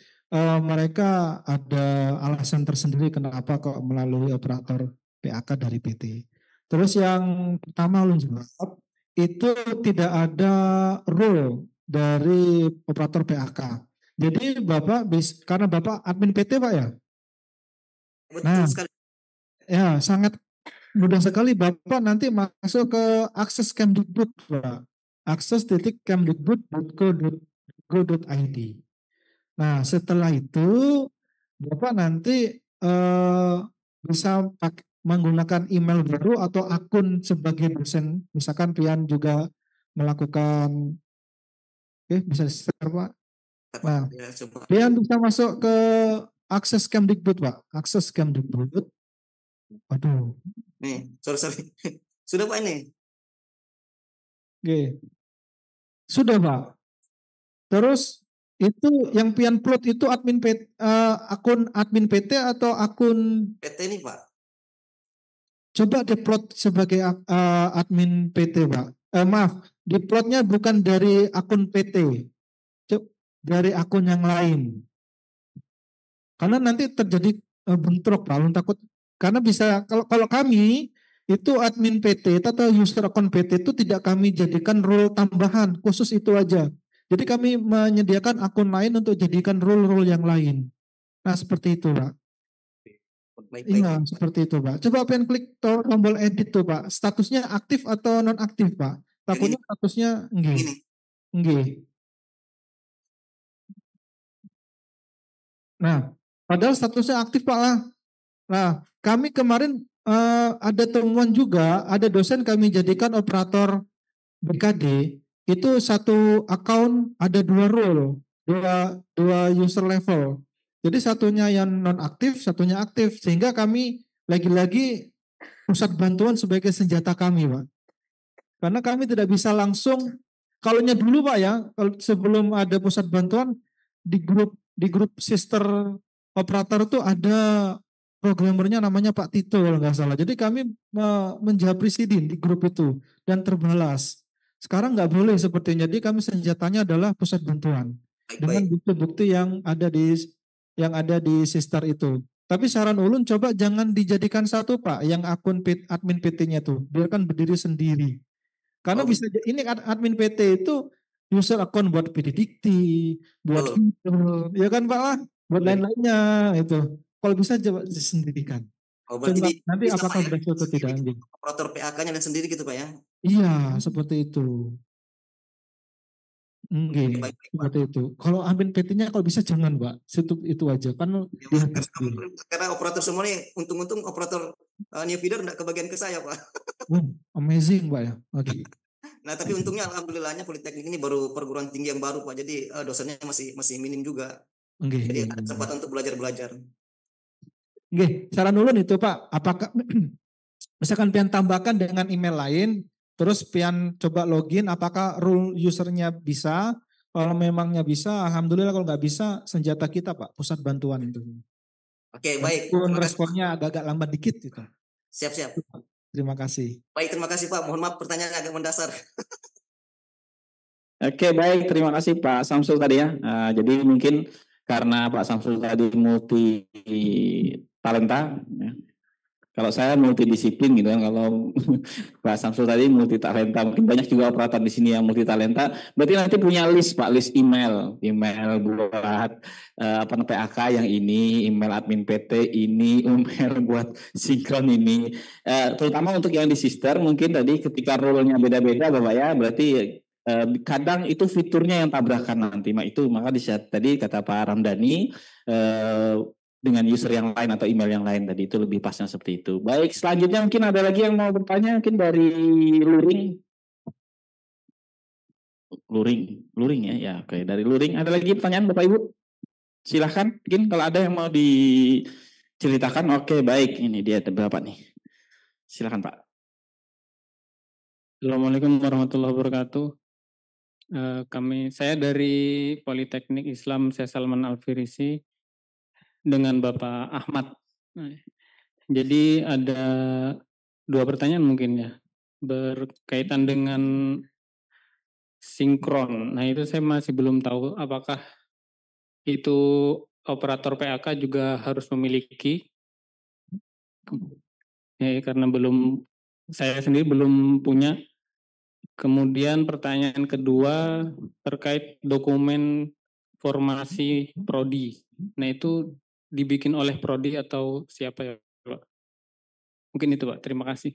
S5: mereka ada alasan tersendiri kenapa kok melalui operator PAK dari PT. Terus yang pertama ulun jawab, itu tidak ada role dari operator PAK. Jadi Bapak karena Bapak admin PT, Pak ya? Betul sekali. Ya, sangat mudah sekali Bapak nanti masuk ke akses Kemdikbud, Pak. akses.kemdikbud.go.id. Nah, setelah itu Bapak nanti bisa menggunakan email baru atau akun sebagai dosen. Misalkan Pian juga melakukan, bisa share, Pak. Nah, Pian bisa masuk ke akses Kemdikbud, Pak. Akses Kemdikbud. Aduh.
S11: Nih, sorry. Sudah, Pak, ini?
S5: Oke. Sudah, Pak. Terus itu yang Pian plot itu admin PT, akun admin PT atau akun
S11: PT ini, Pak?
S5: Coba diplot sebagai admin PT, Pak. Maaf, diplotnya bukan dari akun PT, dari akun yang lain. Karena nanti terjadi bentrok, Pak. Takut karena bisa kalau kami
S6: itu admin PT atau user account PT itu tidak kami jadikan role tambahan, khusus itu aja. Jadi kami menyediakan akun lain untuk jadikan role-role yang lain. Nah seperti itu Pak. Iya seperti itu Pak. Coba pengen klik tombol edit tuh Pak. Statusnya aktif atau non aktif Pak? Takutnya statusnya enggak. Enggak. Nah, padahal statusnya aktif Pak lah. Nah, kami kemarin ada temuan juga, ada dosen kami jadikan operator BKD, itu satu account ada 2 role, dua user level. Jadi satunya yang non aktif, satunya aktif, sehingga kami lagi-lagi pusat bantuan sebagai senjata kami Pak. Karena kami tidak bisa langsung, kalaunya dulu Pak ya, sebelum ada pusat bantuan, di grup sister operator itu ada programmernya namanya Pak Tito kalau nggak salah. Jadi kami menjabri sidin di grup itu dan terbalas. Sekarang nggak boleh sepertinya. Jadi kami senjatanya adalah pusat bantuan dengan bukti-bukti yang ada di sister itu. Tapi saran ulun coba jangan dijadikan satu Pak, yang akun admin PT-nya tuh, biarkan berdiri sendiri. Karena bisa ini admin PT itu user account buat PDDikti, buat fitur, ya kan Pak lah, buat lain-lainnya itu. Kalau bisa coba disendirikan. Nanti apakah berhasil atau tidak?
S11: Operator PAK-nya dan sendiri gitu Pak ya?
S6: Iya, seperti itu. Enggak, seperti itu. Kalau admin PT-nya kalau bisa jangan Pak, itu aja kan.
S11: Karena operator semua nih, untung-untung operator new feeder enggak kebagian ke saya Pak.
S6: Amazing Pak ya. Oke.
S11: Nah tapi untungnya alhamdulillahnya Politeknik ini baru perguruan tinggi yang baru Pak, jadi dosennya masih minim juga. Jadi ada kesempatan untuk belajar.
S6: Oke, saran ulun itu Pak, apakah misalkan pian tambahkan dengan email lain, terus pian coba login, apakah role usernya bisa? Kalau memangnya bisa, alhamdulillah. Kalau nggak bisa, senjata kita Pak, pusat bantuan itu.
S11: Oke, baik.
S6: Responnya agak-agak lambat dikit gitu.
S11: Siap.
S6: Terima kasih.
S11: Baik, terima kasih Pak. Mohon maaf pertanyaannya agak mendasar.
S9: Oke, baik. Terima kasih Pak Samsul tadi ya. Jadi mungkin karena Pak Samsul tadi multi talenta, ya. Kalau saya multidisiplin gitu kan. Kalau Pak Samsul tadi multi talenta, mungkin banyak juga operator di sini yang multi talenta. Berarti nanti punya list Pak, list email buat PAK yang ini, email admin PT ini, email buat sinkron ini. Terutama untuk yang di sister, mungkin tadi ketika role-nya beda-beda Bapak ya, berarti kadang itu fiturnya yang tabrakan nanti. Maka tadi kata Pak Ramdhani, dengan user yang lain atau email yang lain tadi, itu lebih pasnya seperti itu. Baik, selanjutnya mungkin ada lagi yang mau bertanya, mungkin dari Luring ya. Oke, dari Luring ada lagi pertanyaan Bapak Ibu? Silahkan, mungkin kalau ada yang mau diceritakan. Oke, baik, ini dia berapa nih? Silahkan Pak.
S12: Assalamualaikum warahmatullahi wabarakatuh. Saya dari Politeknik Islam Syekh Salman Al-Farisi dengan Bapak Ahmad. Jadi ada 2 pertanyaan mungkin ya, berkaitan dengan sinkron. Nah itu saya masih belum tahu apakah itu operator PAK juga harus memiliki, ya, karena saya sendiri belum punya. Kemudian pertanyaan kedua terkait dokumen formasi prodi. Nah itu dibikin oleh prodi atau siapa ya Pak? Mungkin itu Pak, terima kasih.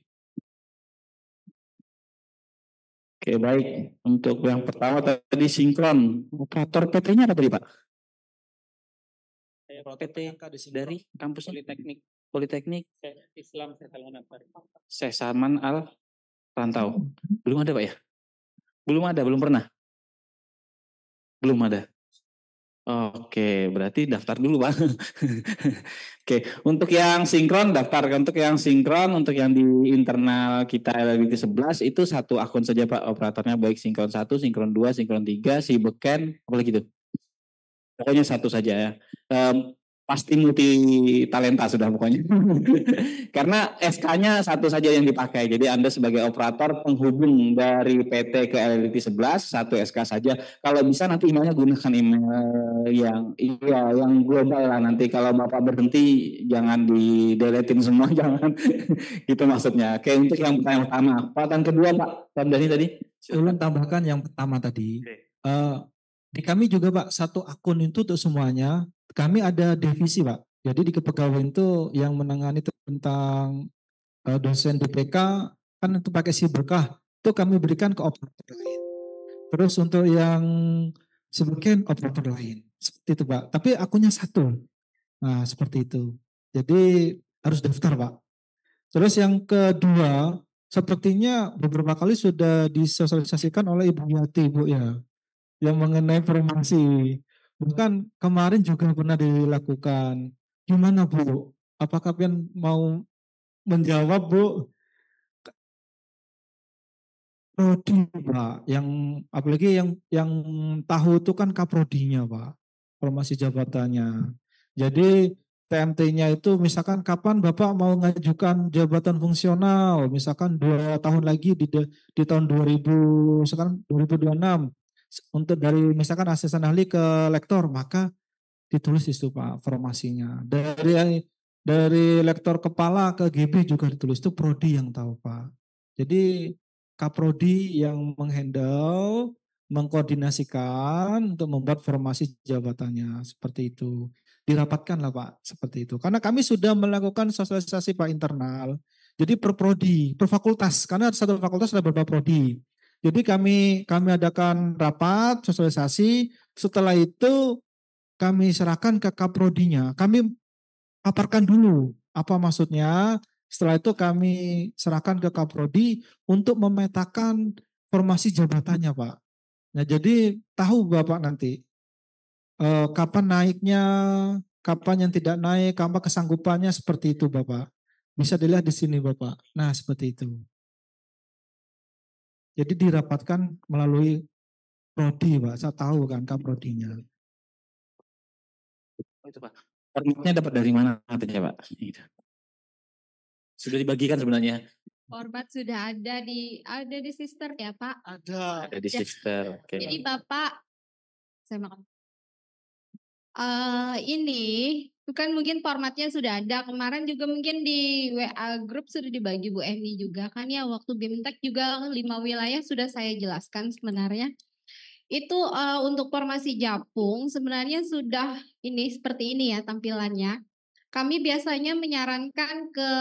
S9: Oke, baik. Untuk yang pertama tadi sinkron, operator PT-nya apa tadi Pak?
S12: PT dari kampus Politeknik Islam
S9: Syekh Salman Al Rantau. Belum ada Pak ya? Belum pernah? Belum ada. Oke, berarti daftar dulu Pak. Oke, untuk yang sinkron daftar. Untuk yang sinkron, untuk yang di internal kita LLBT 11 itu satu akun saja Pak operatornya, baik sinkron 1, sinkron 2, sinkron 3, si beken, apa lagi itu? Pokoknya satu saja ya. pasti multi talenta sudah pokoknya. Karena SK-nya satu saja yang dipakai. Jadi Anda sebagai operator penghubung dari PT ke LLT 11 satu SK saja. Kalau bisa nanti emailnya gunakan email yang global lah. Nanti kalau Bapak berhenti jangan di-deletein semua, jangan. Gitu maksudnya. Oke, untuk yang pertama. Pertanyaan kedua Pak Dhani tadi.
S6: Ulun tambahkan yang pertama tadi. Di kami juga Pak, satu akun itu untuk semuanya. Kami ada divisi Pak. Jadi di kepegawaian itu yang menangani tentang dosen DPK kan itu pakai si berkah. Itu kami berikan ke operator lain. Terus untuk yang sebagian operator lain. Seperti itu Pak. Tapi akunnya satu. Nah seperti itu. Jadi harus daftar Pak. Terus yang kedua, sepertinya beberapa kali sudah disosialisasikan oleh Ibu Yati Bu ya. Yang mengenai formasi. Bahkan kemarin juga pernah dilakukan. Gimana Bu? Apakah kalian mau menjawab Bu? Prodi Pak, apalagi yang tahu itu kan kaprodinya Pak, formasi jabatannya. Jadi TMT-nya itu misalkan kapan Bapak mau mengajukan jabatan fungsional, misalkan 2 tahun lagi di tahun 2000, sekarang 2026, untuk dari misalkan asisten ahli ke lektor, maka ditulis itu Pak formasinya. Dari lektor kepala ke GB juga ditulis, itu prodi yang tahu Pak. Jadi Kaprodi yang menghandle, mengkoordinasikan untuk membuat formasi jabatannya seperti itu. Dirapatkan lah Pak, seperti itu. Karena kami sudah melakukan sosialisasi Pak internal. Jadi per prodi, per fakultas, karena satu fakultas ada beberapa prodi. Jadi kami adakan rapat sosialisasi. Setelah itu kami serahkan ke kaprodinya. Kami paparkan dulu apa maksudnya. Setelah itu kami serahkan ke Kaprodi untuk memetakan formasi jabatannya Pak. Nah jadi tahu Bapak nanti kapan naiknya, kapan yang tidak naik, kapan kesanggupannya seperti itu Bapak. Bisa dilihat di sini Bapak. Nah seperti itu. Jadi dirapatkan melalui prodi Pak. Saya tahu kan Kaprodinya.
S9: Itu Pak. Formatnya dapat dari mana katanya Pak? Sudah dibagikan sebenarnya.
S8: Format sudah ada di sister ya Pak?
S2: Ada
S9: di sister. Okay.
S8: Jadi Bapak, saya makan. Ini bukan mungkin formatnya sudah ada. Kemarin juga mungkin di WA grup sudah dibagi Bu Eni juga kan ya. Waktu BIMTEK juga 5 wilayah sudah saya jelaskan sebenarnya. Itu untuk formasi Japung sebenarnya sudah seperti ini ya tampilannya. Kami biasanya menyarankan ke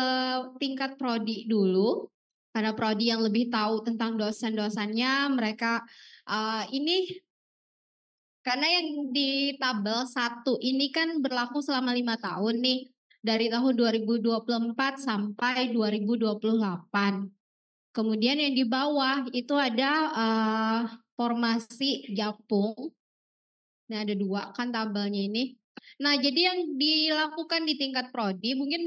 S8: tingkat prodi dulu, karena prodi yang lebih tahu tentang dosen-dosennya, mereka karena yang di tabel 1 ini kan berlaku selama 5 tahun nih, dari tahun 2024 sampai 2028. Kemudian yang di bawah itu ada formasi Japung. Nah ada 2 kan tabelnya ini. Nah, jadi yang dilakukan di tingkat prodi mungkin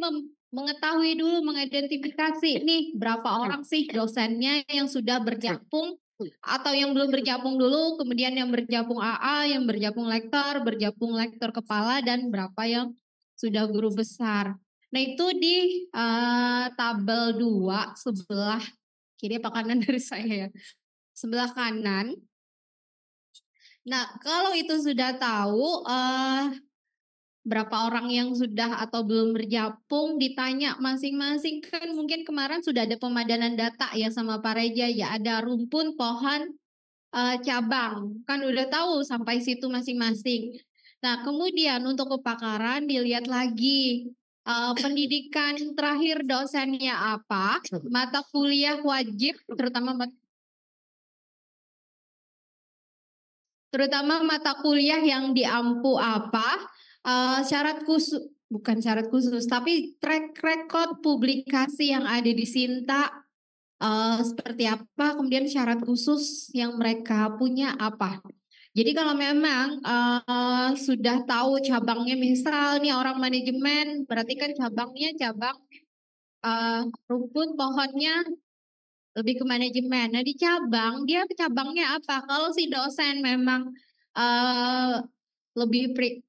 S8: mengetahui dulu, mengidentifikasi nih berapa orang sih dosennya yang sudah berjapung atau yang belum berjapung dulu, kemudian yang berjapung AA, yang berjapung lektor kepala, dan berapa yang sudah guru besar. Nah, itu di tabel 2 sebelah kiri apa kanan dari saya ya? Sebelah kanan. Nah, kalau itu sudah tahu berapa orang yang sudah atau belum berjapung, ditanya masing-masing kan mungkin kemarin sudah ada pemadanan data ya sama Pak Reja ya, ada rumpun, pohon, cabang, kan udah tahu sampai situ masing-masing. Nah kemudian untuk kepakaran dilihat lagi pendidikan terakhir dosennya apa, mata kuliah wajib terutama mata kuliah yang diampu apa, syarat khusus, bukan syarat khusus, tapi track record publikasi yang ada di Sinta seperti apa, kemudian syarat khusus yang mereka punya apa. Jadi kalau memang sudah tahu cabangnya, misalnya orang manajemen, berarti kan cabangnya cabang rumpun pohonnya lebih ke manajemen. Nah di cabang, dia cabangnya apa? Kalau si dosen memang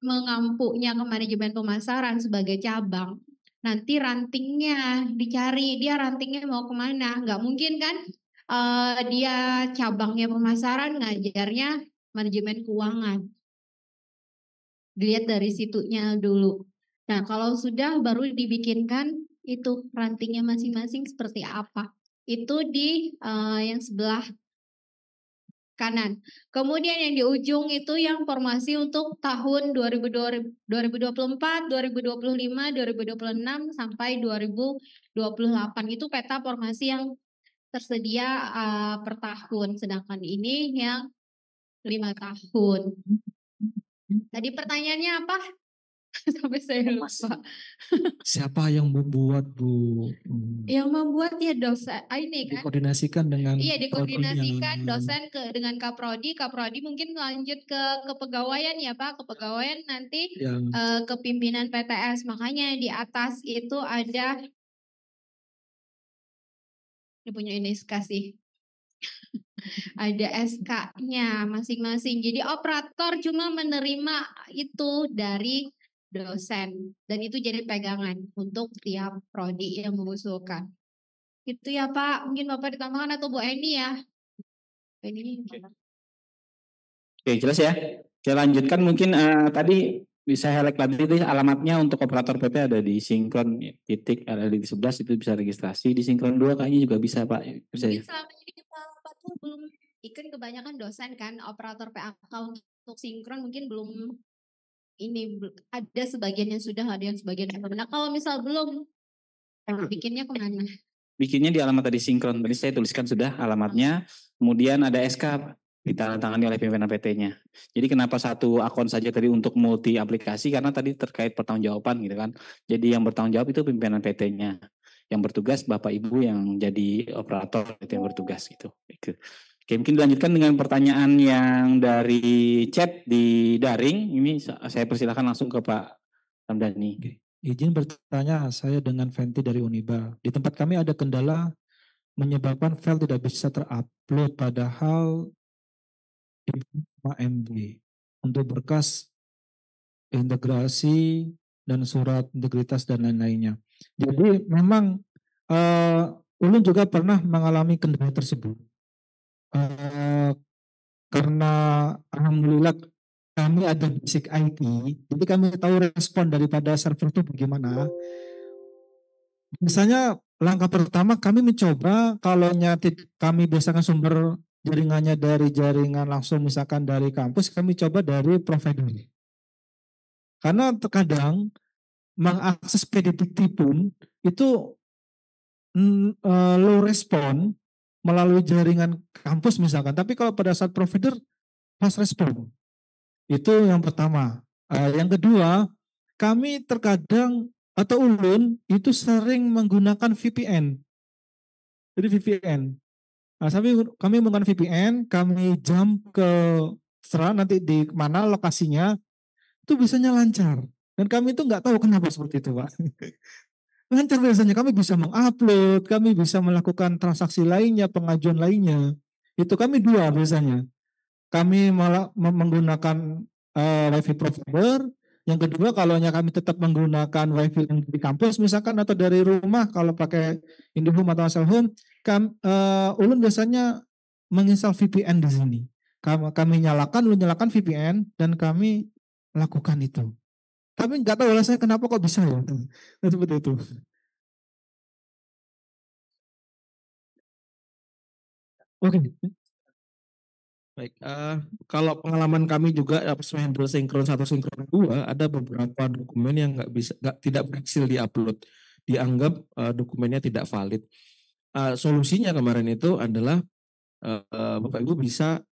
S8: mengampuknya ke manajemen pemasaran sebagai cabang, nanti rantingnya dicari, dia rantingnya mau kemana? Nggak mungkin kan dia cabangnya pemasaran ngajarnya manajemen keuangan. Dilihat dari situnya dulu. Nah, kalau sudah baru dibikinkan itu rantingnya masing-masing seperti apa. Itu di yang sebelah kanan. Kemudian yang di ujung itu yang formasi untuk tahun 2024, 2025, 2026 sampai 2028. Itu peta formasi yang tersedia per tahun. Sedangkan ini yang 5 tahun. Tadi pertanyaannya apa? Sampai saya lupa.
S6: Siapa yang membuat, Bu?
S8: Yang membuat ya dosen ini kan.
S6: Dikoordinasikan dengan
S8: Iya, dikoordinasikan dosen dengan Kaprodi. Kaprodi mungkin lanjut ke kepegawaian ya Pak. Kepegawaian nanti ke pimpinan PTS. Makanya di atas itu ada ini punya ini kasih. Ada SK-nya masing-masing. Jadi operator cuma menerima itu dari dosen dan itu jadi pegangan untuk tiap prodi yang mengusulkan. Itu ya Pak, mungkin Bapak ditambahkan atau Bu Eni ya. Ini.
S9: Oke, jelas ya. Oke, lanjutkan mungkin tadi bisa highlight lagi itu alamatnya untuk operator PP ada di Sinkron titik ada di 11 itu bisa registrasi, di Sinkron 2 kayaknya juga bisa Pak. Bisa ya.
S8: Selama ini Pak tuh belum ikan kebanyakan dosen kan operator PAK untuk Sinkron mungkin belum ini ada sebagian yang sudah, ada yang sebagian yang belum. Nah, kalau misal belum bikinnya kemana?
S9: Bikinnya di alamat tadi Sinkron. Tadi saya tuliskan sudah alamatnya. Kemudian ada SK ditandatangani oleh pimpinan PT-nya. Jadi kenapa satu akun saja tadi untuk multi aplikasi? Karena tadi terkait pertanggungjawaban gitu kan. Jadi yang bertanggung jawab itu pimpinan PT-nya. Yang bertugas Bapak Ibu yang jadi operator itu yang bertugas gitu. Oke, mungkin dilanjutkan dengan pertanyaan yang dari chat di daring. Ini saya persilakan langsung ke Pak Ramdhani.
S6: Izin bertanya, saya dengan Fenty dari Uniba. Di tempat kami ada kendala menyebabkan file tidak bisa terupload padahal di MB untuk berkas integrasi dan surat integritas dan lain-lainnya. Jadi memang Ulun juga pernah mengalami kendala tersebut. Karena alhamdulillah kami ada basic IT, jadi kami tahu respon daripada server itu bagaimana. Misalnya langkah pertama kami mencoba kalau kami biasakan sumber jaringannya dari jaringan langsung misalkan dari kampus, kami coba dari provider. Karena terkadang mengakses PDBT pun itu low respon melalui jaringan kampus misalkan, tapi kalau pada saat provider fast respon. Itu yang pertama. Yang kedua, kami terkadang atau Ulun itu sering menggunakan VPN. Jadi VPN. Nah, kami menggunakan VPN, kami jump ke serah nanti di mana lokasinya, itu biasanya lancar. Dan kami itu nggak tahu kenapa seperti itu Pak. Lancar biasanya, kami bisa mengupload, kami bisa melakukan transaksi lainnya, pengajuan lainnya. Itu kami dua biasanya. Kami malah menggunakan wifi provider. Yang kedua, kalau kami tetap menggunakan wifi yang di kampus misalkan atau dari rumah, kalau pakai IndiHome atau Selhome, Ulun biasanya menginstal VPN di sini. Kami nyalakan VPN dan kami lakukan itu. Tapi nggak tahu alasannya kenapa kok bisa ya. Seperti itu. Oke.
S13: Baik, kalau pengalaman kami juga handle Sinkron 1 Sinkron 2 ada beberapa dokumen yang tidak berhasil diupload, dianggap dokumennya tidak valid. Solusinya kemarin itu adalah Bapak Ibu bisa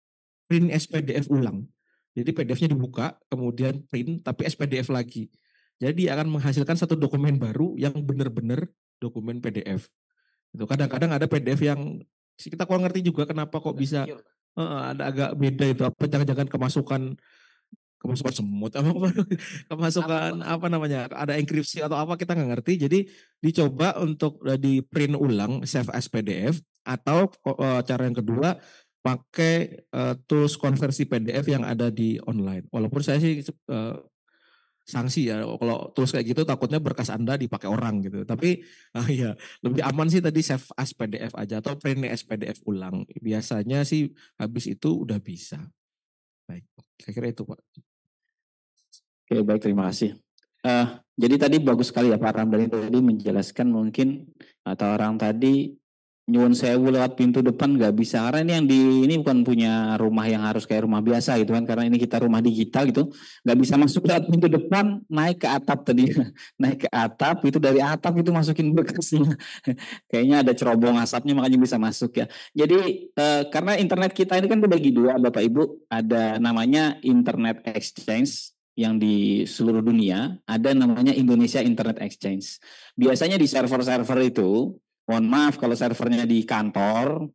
S13: print SPDF ulang. Jadi PDF-nya dibuka, kemudian print, tapi SPDF lagi. Jadi akan menghasilkan satu dokumen baru yang benar-benar dokumen PDF. Itu kadang-kadang ada PDF yang kita kurang ngerti juga kenapa kok bisa ada agak beda itu. Apa jangan-jangan kemasukan semut, kemasukan apa namanya? Ada enkripsi atau apa kita nggak ngerti. Jadi dicoba untuk di print ulang save as PDF atau cara yang kedua pakai tools konversi PDF yang ada di online. Walaupun saya sih sanksi ya kalau tools kayak gitu takutnya berkas Anda dipakai orang gitu. Tapi ya lebih aman sih tadi save as PDF aja atau print as PDF ulang. Biasanya sih habis itu udah bisa. Baik, kira-kira itu Pak.
S9: Oke, baik, terima kasih. Jadi tadi bagus sekali ya Pak Ramdhani tadi menjelaskan mungkin atau orang tadi nyuwun sewu lewat pintu depan nggak bisa karena ini yang di ini bukan punya rumah yang harus kayak rumah biasa gitu kan karena ini kita rumah digital gitu nggak bisa masuk lewat pintu depan naik ke atap tadi naik ke atap itu dari atap itu masukin berkasnya kayaknya ada cerobong asapnya makanya bisa masuk ya jadi karena internet kita ini kan dibagi dua Bapak Ibu ada namanya Internet Exchange yang di seluruh dunia ada namanya Indonesia Internet Exchange biasanya di server-server itu mohon maaf kalau servernya di kantor,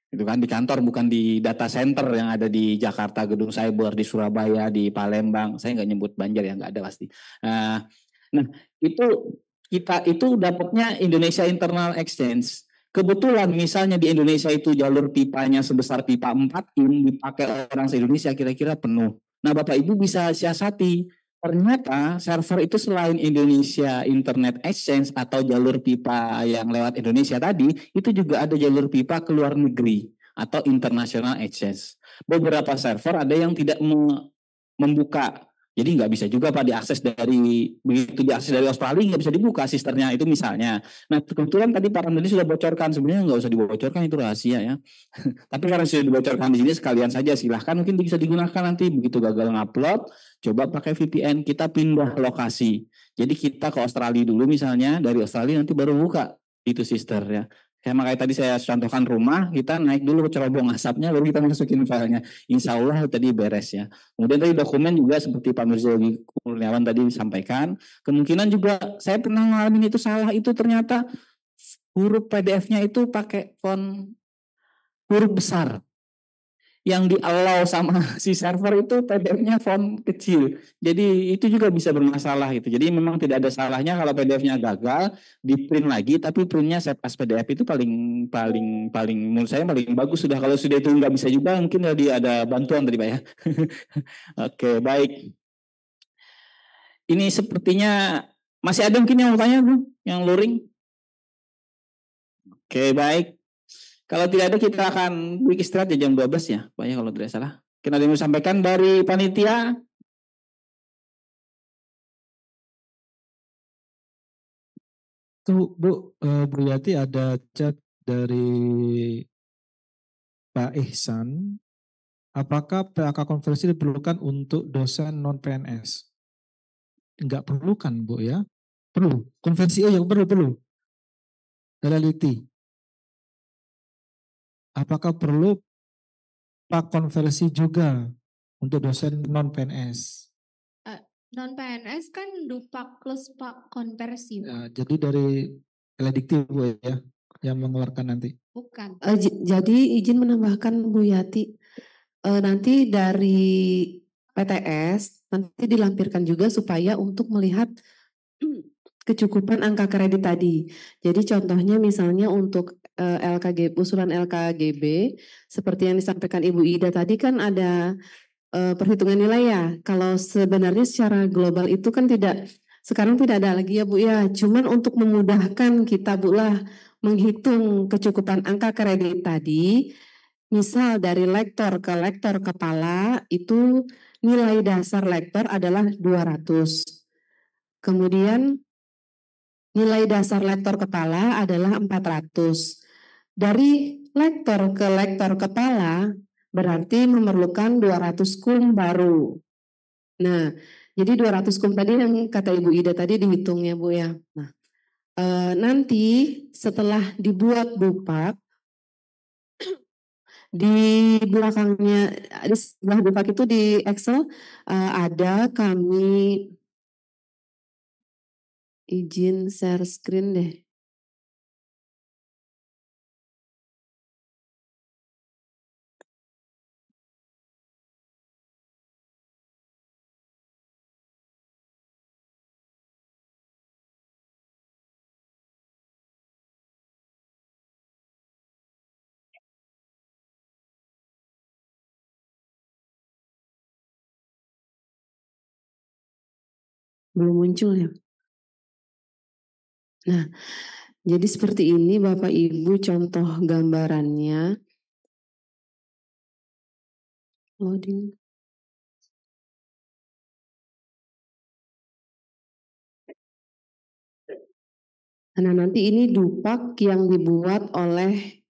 S9: itu kan di kantor bukan di data center yang ada di Jakarta, Gedung Cyber, di Surabaya, di Palembang. Saya nggak nyebut Banjar ya nggak ada pasti. Nah itu kita itu dapatnya Indonesia Internal Exchange. Kebetulan misalnya di Indonesia itu jalur pipanya sebesar pipa 4 in dipakai orang se-Indonesia kira-kira penuh. Nah Bapak Ibu bisa siasati ternyata server itu selain Indonesia Internet Exchange atau jalur pipa yang lewat Indonesia tadi, itu juga ada jalur pipa ke luar negeri atau International Exchange. Beberapa server ada yang tidak membuka. Jadi nggak bisa juga Pak diakses dari begitu diakses dari Australia nggak bisa dibuka sisternya itu misalnya. Nah kebetulan tadi Pak Ramdhani sudah bocorkan sebenarnya nggak usah dibocorkan itu rahasia ya. Tapi karena sudah dibocorkan di sini sekalian saja silahkan mungkin bisa digunakan nanti begitu gagal ngupload coba pakai VPN kita pindah lokasi. Jadi kita ke Australia dulu misalnya dari Australia nanti baru buka itu sister ya. Kayak makanya tadi saya contohkan rumah, kita naik dulu ke cerobong asapnya, baru kita masukin filenya. Insya Allah tadi beres ya. Kemudian tadi dokumen juga seperti Pak Mirzali Kurniawan tadi disampaikan, kemungkinan juga saya pernah ngalamin itu salah itu ternyata huruf PDF-nya itu pakai font huruf besar. Yang di-allow sama si server itu PDF-nya font kecil. Jadi itu juga bisa bermasalah gitu. Jadi memang tidak ada salahnya kalau PDF-nya gagal di-print lagi tapi print-nya save as PDF itu paling menurut saya paling bagus sudah kalau sudah itu nggak bisa juga mungkin tadi ada bantuan tadi Pak ya. Oke, baik. Ini sepertinya masih ada mungkin yang mau tanya Bu, yang luring. Oke, baik. Kalau tidak ada kita akan break istirahat ya jam 12 ya, Pak ya kalau tidak salah. Mungkin ada yang mau sampaikan dari panitia?
S6: Tuh Bu, Bu Yati ada chat dari Pak Ihsan. Apakah PAK konversi diperlukan untuk dosen non PNS? Enggak perlu kan Bu ya? Perlu. Konversi oh ya perlu. Reality. Apakah perlu Pak konversi juga untuk dosen non PNS?
S8: Non PNS kan dupak plus Pak konversi.
S6: Ya, jadi dari Elediktif Bu ya yang mengeluarkan nanti.
S8: Bukan.
S3: Jadi izin menambahkan Bu Yati, nanti dari PTS nanti dilampirkan juga supaya untuk melihat kecukupan angka kredit tadi. Jadi contohnya misalnya untuk usulan LKGB seperti yang disampaikan Ibu Ida tadi kan ada perhitungan nilai ya. Kalau sebenarnya secara global itu kan sekarang tidak ada lagi ya Bu ya. Cuman untuk memudahkan kita Bu lah menghitung kecukupan angka kredit tadi, misal dari lektor ke lektor kepala itu nilai dasar lektor adalah 200. Kemudian nilai dasar lektor kepala adalah 400. Dari lektor ke lektor kepala berarti memerlukan 200 kum baru. Nah, jadi 200 kum tadi yang kata Ibu Ida tadi dihitungnya Bu ya. Nah, nanti setelah dibuat dupak, di belakangnya, di sebelah dupak itu di Excel ada kami izin share screen deh. Belum muncul ya. Nah, jadi seperti ini Bapak Ibu contoh gambarannya. Loading. Nah, nanti ini dupak yang dibuat oleh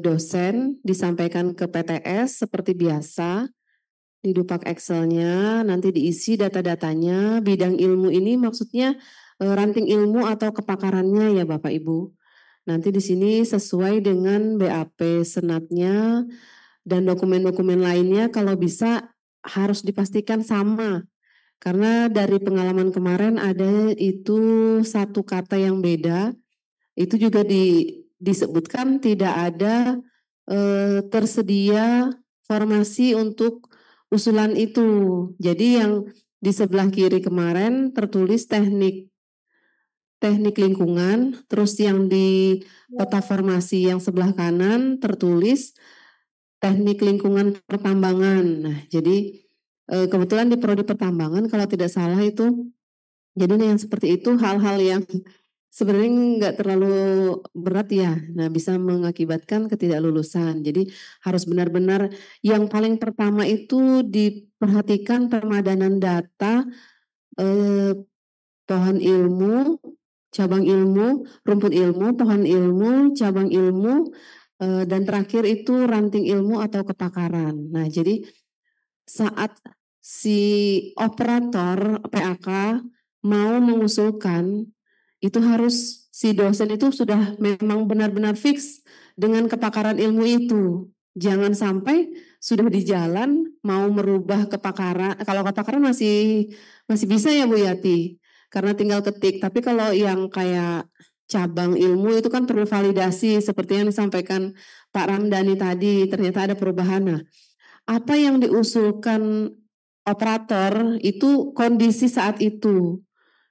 S3: dosen, disampaikan ke PTS seperti biasa. Di dupak Excel-nya nanti diisi data-datanya. Bidang ilmu ini maksudnya ranting ilmu atau kepakarannya ya Bapak Ibu. Nanti di sini sesuai dengan BAP senatnya dan dokumen-dokumen lainnya kalau bisa harus dipastikan sama. Karena dari pengalaman kemarin ada itu satu kata yang beda. Itu juga disebutkan tidak ada tersedia formasi untuk usulan itu. Jadi yang di sebelah kiri kemarin tertulis teknik lingkungan, terus yang di peta formasi yang sebelah kanan tertulis teknik lingkungan pertambangan. Nah, jadi kebetulan di prodi pertambangan kalau tidak salah itu, jadi yang seperti itu hal-hal yang sebenarnya nggak terlalu berat ya. Nah, bisa mengakibatkan ketidaklulusan. Jadi harus benar-benar yang paling pertama itu diperhatikan permadanan data, pohon ilmu, cabang ilmu, rumput ilmu, pohon ilmu, cabang ilmu, dan terakhir itu ranting ilmu atau kepakaran. Nah, jadi saat si operator PAK mau mengusulkan, itu harus si dosen itu sudah memang benar-benar fix dengan kepakaran ilmu itu. Jangan sampai sudah di jalan mau merubah kepakaran. Kalau kepakaran masih bisa ya Bu Yati, karena tinggal ketik. Tapi kalau yang kayak cabang ilmu itu kan perlu validasi seperti yang disampaikan Pak Ramdhani tadi. Ternyata ada perubahan. Nah, apa yang diusulkan operator itu kondisi saat itu.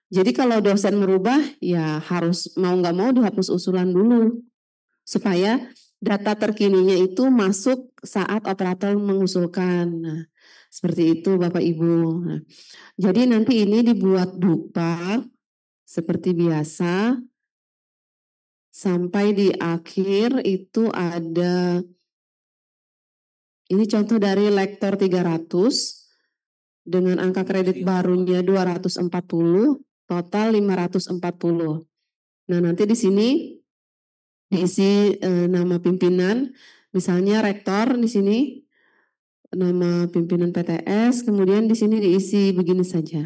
S3: Jadi kalau dosen merubah ya harus mau nggak mau dihapus usulan dulu supaya data terkininya itu masuk saat operator mengusulkan. Nah, seperti itu Bapak Ibu. Nah, jadi nanti ini dibuat dupak seperti biasa sampai di akhir itu ada ini contoh dari lektor 300 dengan angka kredit barunya 240, total 540. Nah, nanti di sini diisi nama pimpinan, misalnya rektor di sini, nama pimpinan PTS, kemudian di sini diisi begini saja.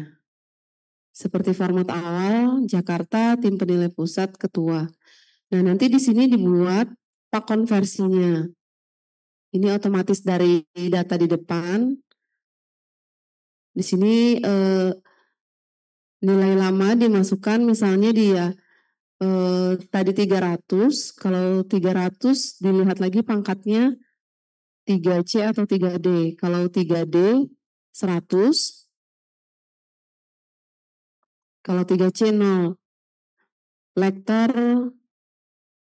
S3: Seperti format awal, Jakarta, tim penilai pusat, ketua. Nah, nanti di sini dibuat pak konversinya. Ini otomatis dari data di depan. Di sini nilai lama dimasukkan misalnya dia tadi 300, kalau 300 dilihat lagi pangkatnya 3C atau 3D. Kalau 3D 100, kalau 3C 0. Lektor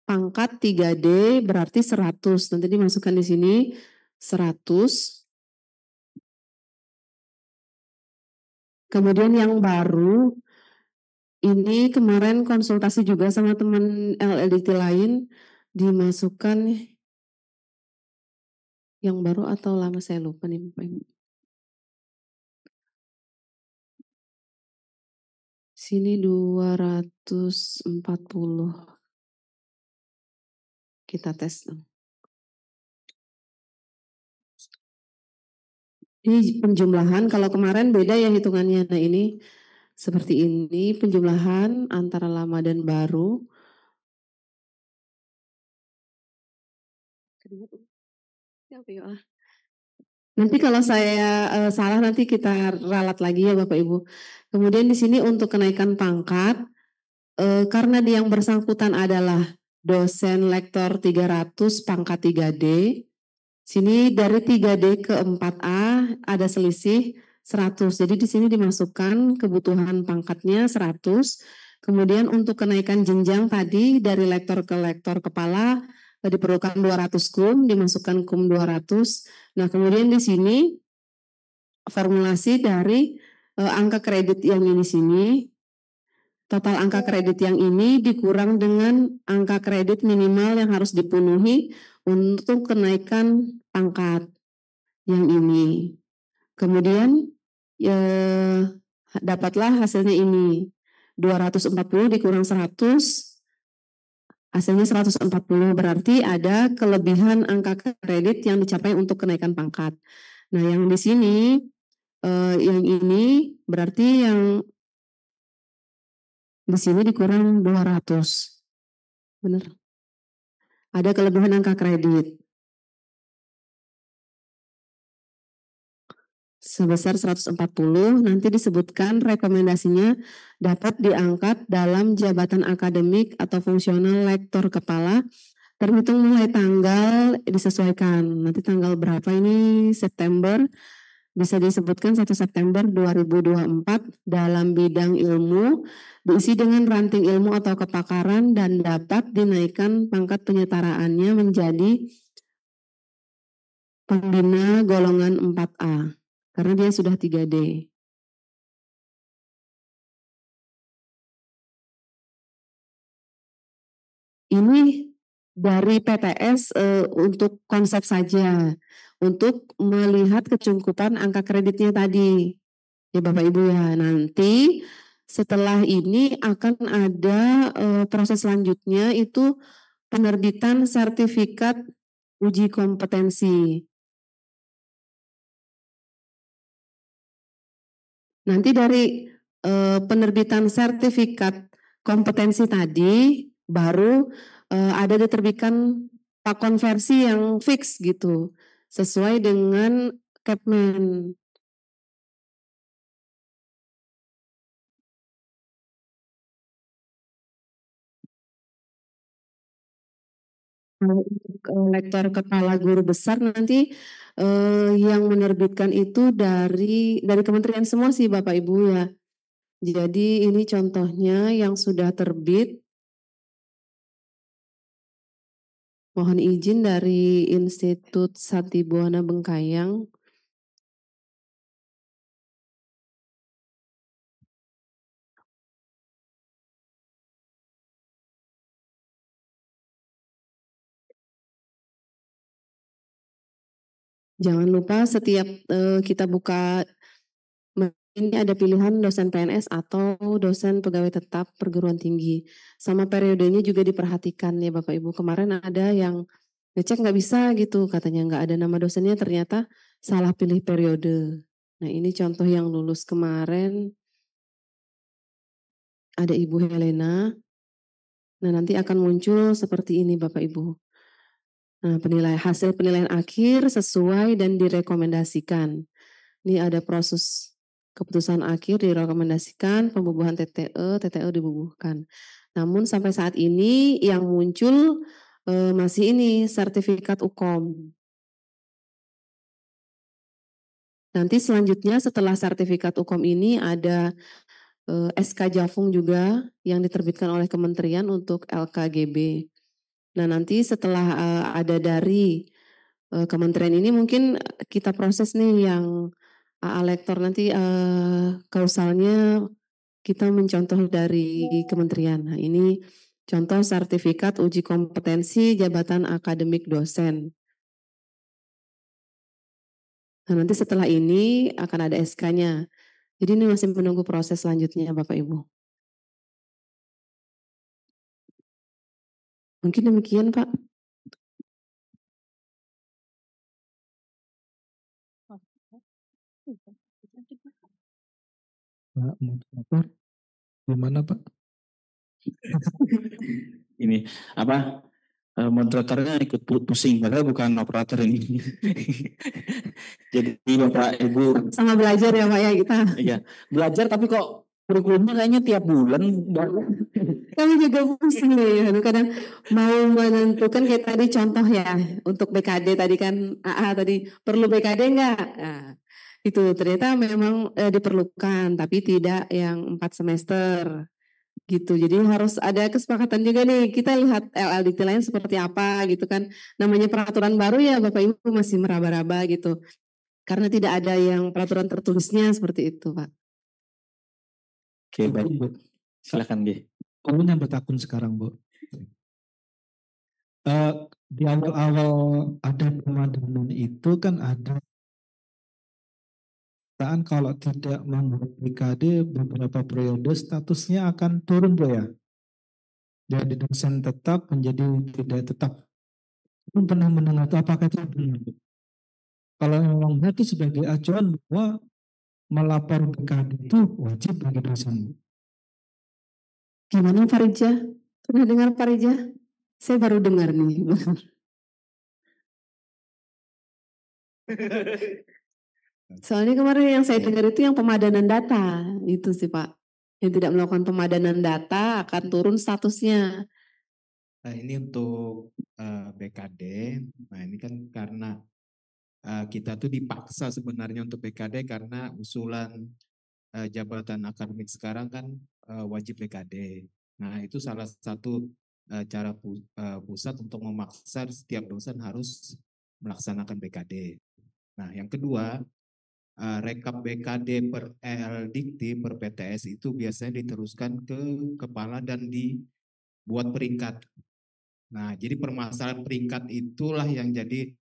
S3: pangkat 3D berarti 100. Nanti dimasukkan di sini 100. Kemudian yang baru ini kemarin konsultasi juga sama teman LLDT lain, dimasukkan yang baru atau lama saya lupa nih Bapak Ibu. Sini 240. Kita tes. Ini penjumlahan, kalau kemarin beda ya hitungannya. Nah, ini seperti ini penjumlahan antara lama dan baru. Nanti kalau saya salah nanti kita ralat lagi ya Bapak Ibu. Kemudian di sini untuk kenaikan pangkat, karena yang bersangkutan adalah dosen lektor 300 pangkat 3D. Sini dari 3D ke 4A ada selisih 100. Jadi di sini dimasukkan kebutuhan pangkatnya 100. Kemudian untuk kenaikan jenjang tadi dari lektor ke lektor kepala diperlukan 200 kum, dimasukkan kum 200. Nah, kemudian di sini formulasi dari angka kredit yang ini sini, total angka kredit yang ini dikurang dengan angka kredit minimal yang harus dipenuhi untuk kenaikan pangkat yang ini. Kemudian dapatlah hasilnya ini 240 dikurang 100, hasilnya 140, berarti ada kelebihan angka kredit yang dicapai untuk kenaikan pangkat. Nah, yang di sini yang ini berarti yang di sini dikurang 200. Benar. Ada kelebihan angka kredit sebesar 140, nanti disebutkan rekomendasinya dapat diangkat dalam jabatan akademik atau fungsional lektor kepala terhitung mulai tanggal disesuaikan. Nanti tanggal berapa ini September, bisa disebutkan 1 September 2024 dalam bidang ilmu diisi dengan ranting ilmu atau kepakaran dan dapat dinaikkan pangkat penyetaraannya menjadi pembina golongan 4A. Karena dia sudah 3D. Ini dari PTS untuk konsep saja. Untuk melihat kecukupan angka kreditnya tadi. Ya Bapak Ibu ya. Nanti setelah ini akan ada proses selanjutnya itu penerbitan sertifikat uji kompetensi. Nanti dari penerbitan sertifikat kompetensi tadi baru ada diterbitkan pak konversi yang fix gitu sesuai dengan Kepmen. Untuk lektor kepala guru besar nanti yang menerbitkan itu dari kementerian semua sih Bapak Ibu ya. Jadi ini contohnya yang sudah terbit. Mohon izin dari Institut Satibuana Bengkayang. Jangan lupa setiap kita buka ini ada pilihan dosen PNS atau dosen pegawai tetap perguruan tinggi. Sama periodenya juga diperhatikan ya Bapak Ibu. Kemarin ada yang ngecek nggak bisa gitu, katanya nggak ada nama dosennya, ternyata salah pilih periode. Nah ini contoh yang lulus kemarin. Ada Ibu Helena. Nah nanti akan muncul seperti ini Bapak Ibu. Nah, hasil penilaian akhir sesuai dan direkomendasikan. Ini ada proses keputusan akhir direkomendasikan, pembubuhan TTE dibubuhkan. Namun sampai saat ini yang muncul masih ini sertifikat UKOM. Nanti selanjutnya setelah sertifikat UKOM ini ada SK Jafung juga yang diterbitkan oleh kementerian untuk LKGB. Nah nanti setelah ada dari kementerian ini mungkin kita proses nih yang AA lektor nanti kausalnya kita mencontoh dari kementerian. Nah ini contoh sertifikat uji kompetensi jabatan akademik dosen. Nah nanti setelah ini akan ada SK-nya. Jadi ini masih menunggu proses selanjutnya Bapak Ibu. Mungkin demikian Pak.
S13: Pak moderator, gimana Pak?
S9: Ini apa? Moderatornya ikut pusing, padahal bukan operator ini. Jadi Bapak Ibu
S3: sama belajar ya Pak ya kita.
S9: Iya, belajar tapi kok kurikulumnya kayaknya tiap bulan baru.
S3: Kami juga pusing nih, kadang mau menentukan kayak tadi contoh ya untuk BKD tadi kan AA tadi perlu BKD enggak? Nah, itu ternyata memang diperlukan tapi tidak yang 4 semester gitu. Jadi harus ada kesepakatan juga nih. Kita lihat LLDT lain seperti apa gitu kan. Namanya peraturan baru ya Bapak Ibu masih meraba-raba gitu. Karena tidak ada yang peraturan tertulisnya seperti itu Pak.
S6: Oke, baik.
S5: Bu.
S6: Silakan, G.
S5: Kamu nyambut akun sekarang, Bu. Di awal-awal ada pemadanan itu kan ada kalau tidak membuat BKD beberapa periode statusnya akan turun, Bu ya. Dari dosen tetap menjadi tidak tetap. Belum pernah mendengar itu, apakah itu benar, Bu? Kalau memang benar itu sebagai acuan bahwa melapor BKD itu wajib bagi dosen, Bu.
S3: Gimana Farija? Pernah dengar Farija? Saya baru dengar nih. Soalnya kemarin yang saya dengar itu yang pemadanan data, itu sih Pak. Yang tidak melakukan pemadanan data akan turun statusnya.
S14: Nah, ini untuk BKD. Nah, ini kan karena kita tuh dipaksa sebenarnya untuk BKD karena usulan jabatan akademik sekarang kan wajib BKD. Nah, itu salah satu cara pusat untuk memaksa setiap dosen harus melaksanakan BKD. Nah, yang kedua, rekap BKD per Dikti per PTS itu biasanya diteruskan ke kepala dan dibuat peringkat. Nah, jadi permasalahan peringkat itulah yang jadi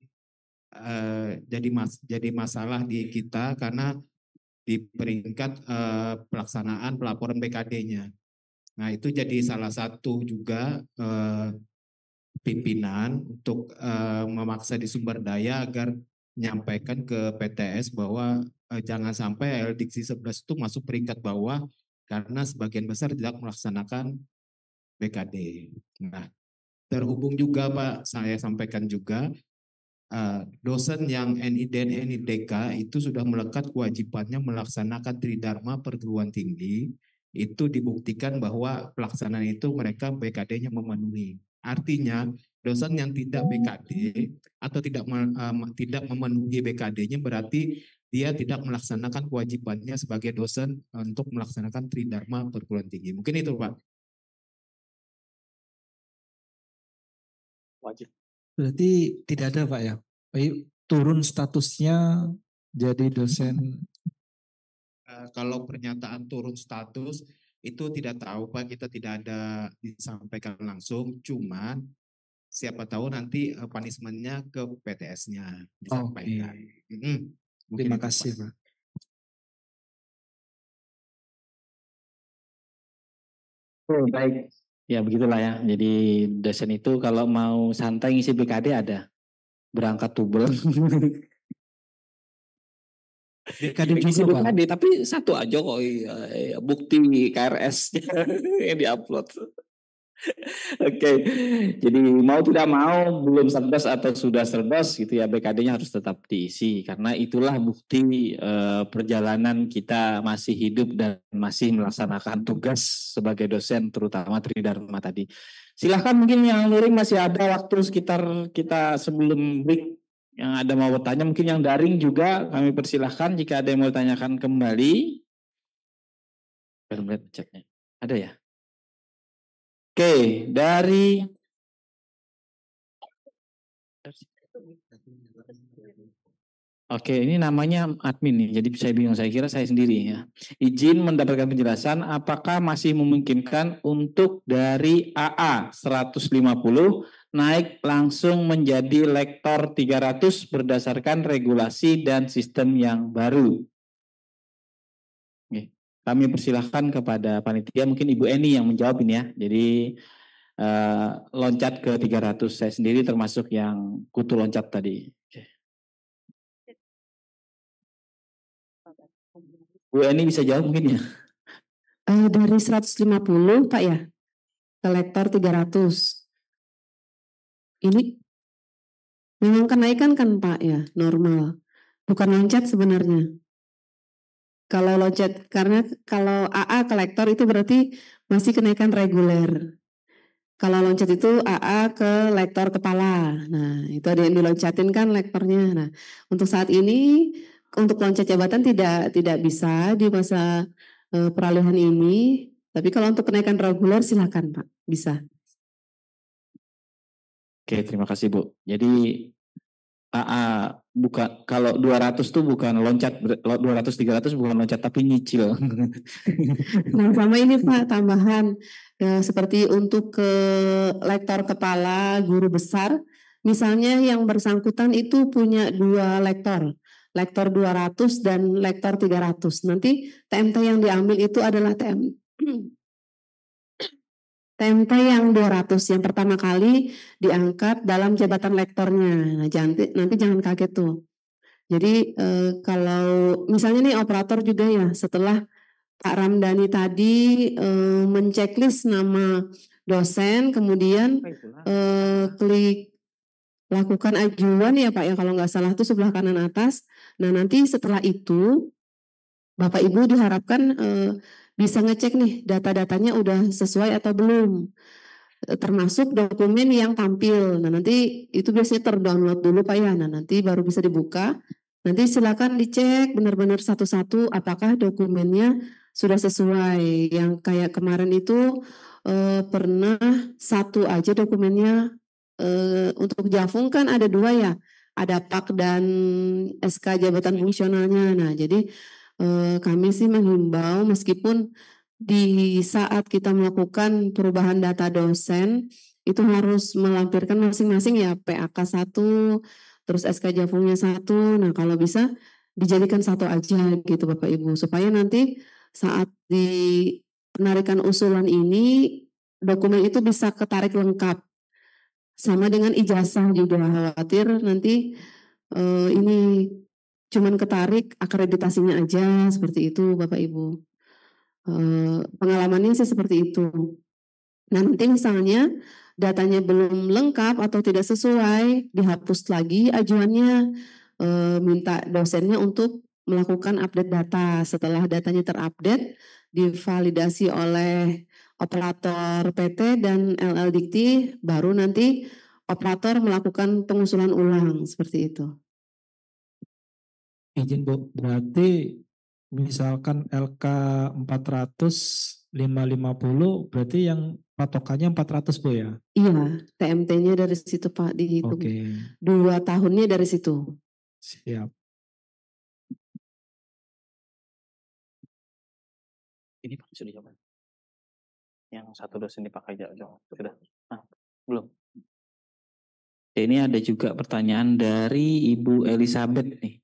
S14: masalah di kita karena di peringkat pelaksanaan pelaporan BKD-nya. Nah, itu jadi salah satu juga pimpinan untuk memaksa di sumber daya agar menyampaikan ke PTS bahwa jangan sampai Diksi 11 itu masuk peringkat bawah karena sebagian besar tidak melaksanakan BKD. Nah, terhubung juga Pak, saya sampaikan juga dosen yang NID dan NIDK itu sudah melekat kewajibannya melaksanakan Tridharma perguruan tinggi, itu dibuktikan bahwa pelaksanaan itu mereka BKD-nya memenuhi. Artinya dosen yang tidak BKD atau tidak memenuhi BKD-nya berarti dia tidak melaksanakan kewajibannya sebagai dosen untuk melaksanakan Tridharma perguruan tinggi. Mungkin itu Pak.
S6: Wajib.
S5: Berarti tidak ada Pak ya? Turun statusnya jadi dosen.
S14: Kalau pernyataan turun status itu tidak tahu Pak, kita tidak ada disampaikan langsung, cuman siapa tahu nanti punishment-nya ke PTS-nya disampaikan.
S5: Terima kasih Pak.
S6: Baik, ya begitulah ya. Jadi dosen itu kalau mau santai ngisi BKD ada. Berangkat tubel.
S5: BKD juga Pak.
S6: Tapi satu aja kok bukti KRS-nya yang diupload. Oke, jadi mau tidak mau belum cerdas atau sudah cerdas gitu ya BKD-nya harus tetap diisi karena itulah bukti perjalanan kita masih hidup dan masih melaksanakan tugas sebagai dosen terutama Tridharma tadi. Silahkan mungkin yang luring masih ada waktu sekitar kita sebelum break yang ada mau bertanya mungkin yang daring juga kami persilahkan jika ada yang mau tanyakan kembali. Ceknya ada ya? Oke, dari ini namanya admin nih, jadi saya bingung, saya kira saya sendiri ya. Izin mendapatkan penjelasan, apakah masih memungkinkan untuk dari AA 150 naik langsung menjadi lektor 300 berdasarkan regulasi dan sistem yang baru? Oke. Kami persilahkan kepada panitia, mungkin Ibu Eni yang menjawab ini ya. Jadi loncat ke 300, saya sendiri termasuk yang kutu loncat tadi. Oke. Bu Eni bisa jawab mungkin ya?
S3: Dari 150 Pak ya, ke lektor 300. Ini memang kenaikan kan Pak ya, normal. Bukan loncat sebenarnya. Kalau loncat, karena kalau AA ke lektor itu berarti masih kenaikan reguler. Kalau loncat itu AA ke lektor kepala. Nah, itu ada yang diloncatin kan lektornya. Nah, untuk saat ini untuk loncat jabatan tidak bisa di masa peralihan ini. Tapi kalau untuk kenaikan reguler silakan Pak, bisa.
S6: Oke, terima kasih Bu. Jadi
S9: bukan, kalau 200 tuh bukan loncat, 200-300 bukan loncat tapi nyicil.
S3: Nah, sama ini Pak tambahan seperti untuk ke lektor kepala guru besar, misalnya yang bersangkutan itu punya 2 lektor, lektor 200 dan lektor 300. Nanti TMT yang diambil itu adalah TMT yang 200 yang pertama kali diangkat dalam jabatan lektornya. Nah, nanti jangan kaget tuh. Jadi kalau misalnya nih operator juga ya setelah Pak Ramdhani tadi menceklis nama dosen, kemudian klik lakukan ajuan ya Pak ya kalau nggak salah itu sebelah kanan atas. Nah nanti setelah itu Bapak Ibu diharapkan bisa ngecek nih data-datanya udah sesuai atau belum, termasuk dokumen yang tampil. Nah nanti itu biasanya terdownload dulu Pak ya, nah nanti baru bisa dibuka. Nanti silakan dicek benar-benar satu-satu apakah dokumennya sudah sesuai. Yang kayak kemarin itu pernah satu aja dokumennya untuk Jafung kan ada 2 ya, ada PAK dan SK jabatan fungsionalnya. Nah jadi kami sih menghimbau meskipun di saat kita melakukan perubahan data dosen itu harus melampirkan masing-masing ya PAK 1 terus SK Jafungnya 1. Nah kalau bisa dijadikan satu aja gitu Bapak Ibu supaya nanti saat di penarikan usulan ini dokumen itu bisa ketarik lengkap sama dengan ijazah juga, khawatir nanti ini cuman ketarik akreditasinya aja seperti itu Bapak Ibu. Pengalamannya sih seperti itu. Nah nanti misalnya datanya belum lengkap atau tidak sesuai, dihapus lagi ajuannya, minta dosennya untuk melakukan update data. Setelah datanya terupdate, divalidasi oleh operator PT dan LL Dikti, baru nanti operator melakukan pengusulan ulang seperti itu.
S6: Izin Bu, berarti misalkan LK 400 550 berarti yang patokannya 400 Bu ya?
S3: Iya, TMT-nya dari situ Pak dihitung. 2 tahunnya dari situ.
S6: Siap.
S1: Ini Pak sudah jawab. Yang satu dosen dipakai jawab. Sudah. Belum. Ini ada juga pertanyaan dari Ibu Elizabeth nih.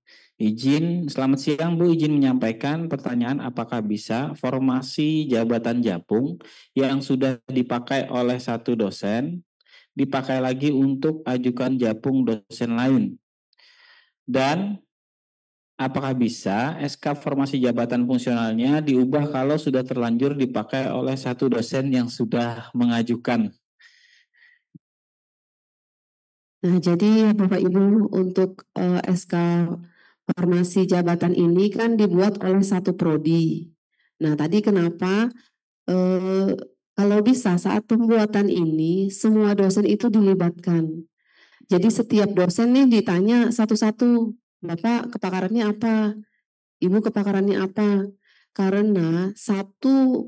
S1: Selamat siang Bu, izin menyampaikan pertanyaan apakah bisa formasi jabatan Japung yang sudah dipakai oleh satu dosen dipakai lagi untuk ajukan Japung dosen lain? Dan apakah bisa SK formasi jabatan fungsionalnya diubah kalau sudah terlanjur dipakai oleh satu dosen yang sudah mengajukan?
S3: Nah, jadi Bapak Ibu untuk SK formasi jabatan ini kan dibuat oleh satu prodi. Nah, tadi kenapa kalau bisa saat pembuatan ini semua dosen itu dilibatkan. Jadi setiap dosen nih ditanya satu-satu, Bapak kepakarannya apa? Ibu kepakarannya apa? Karena satu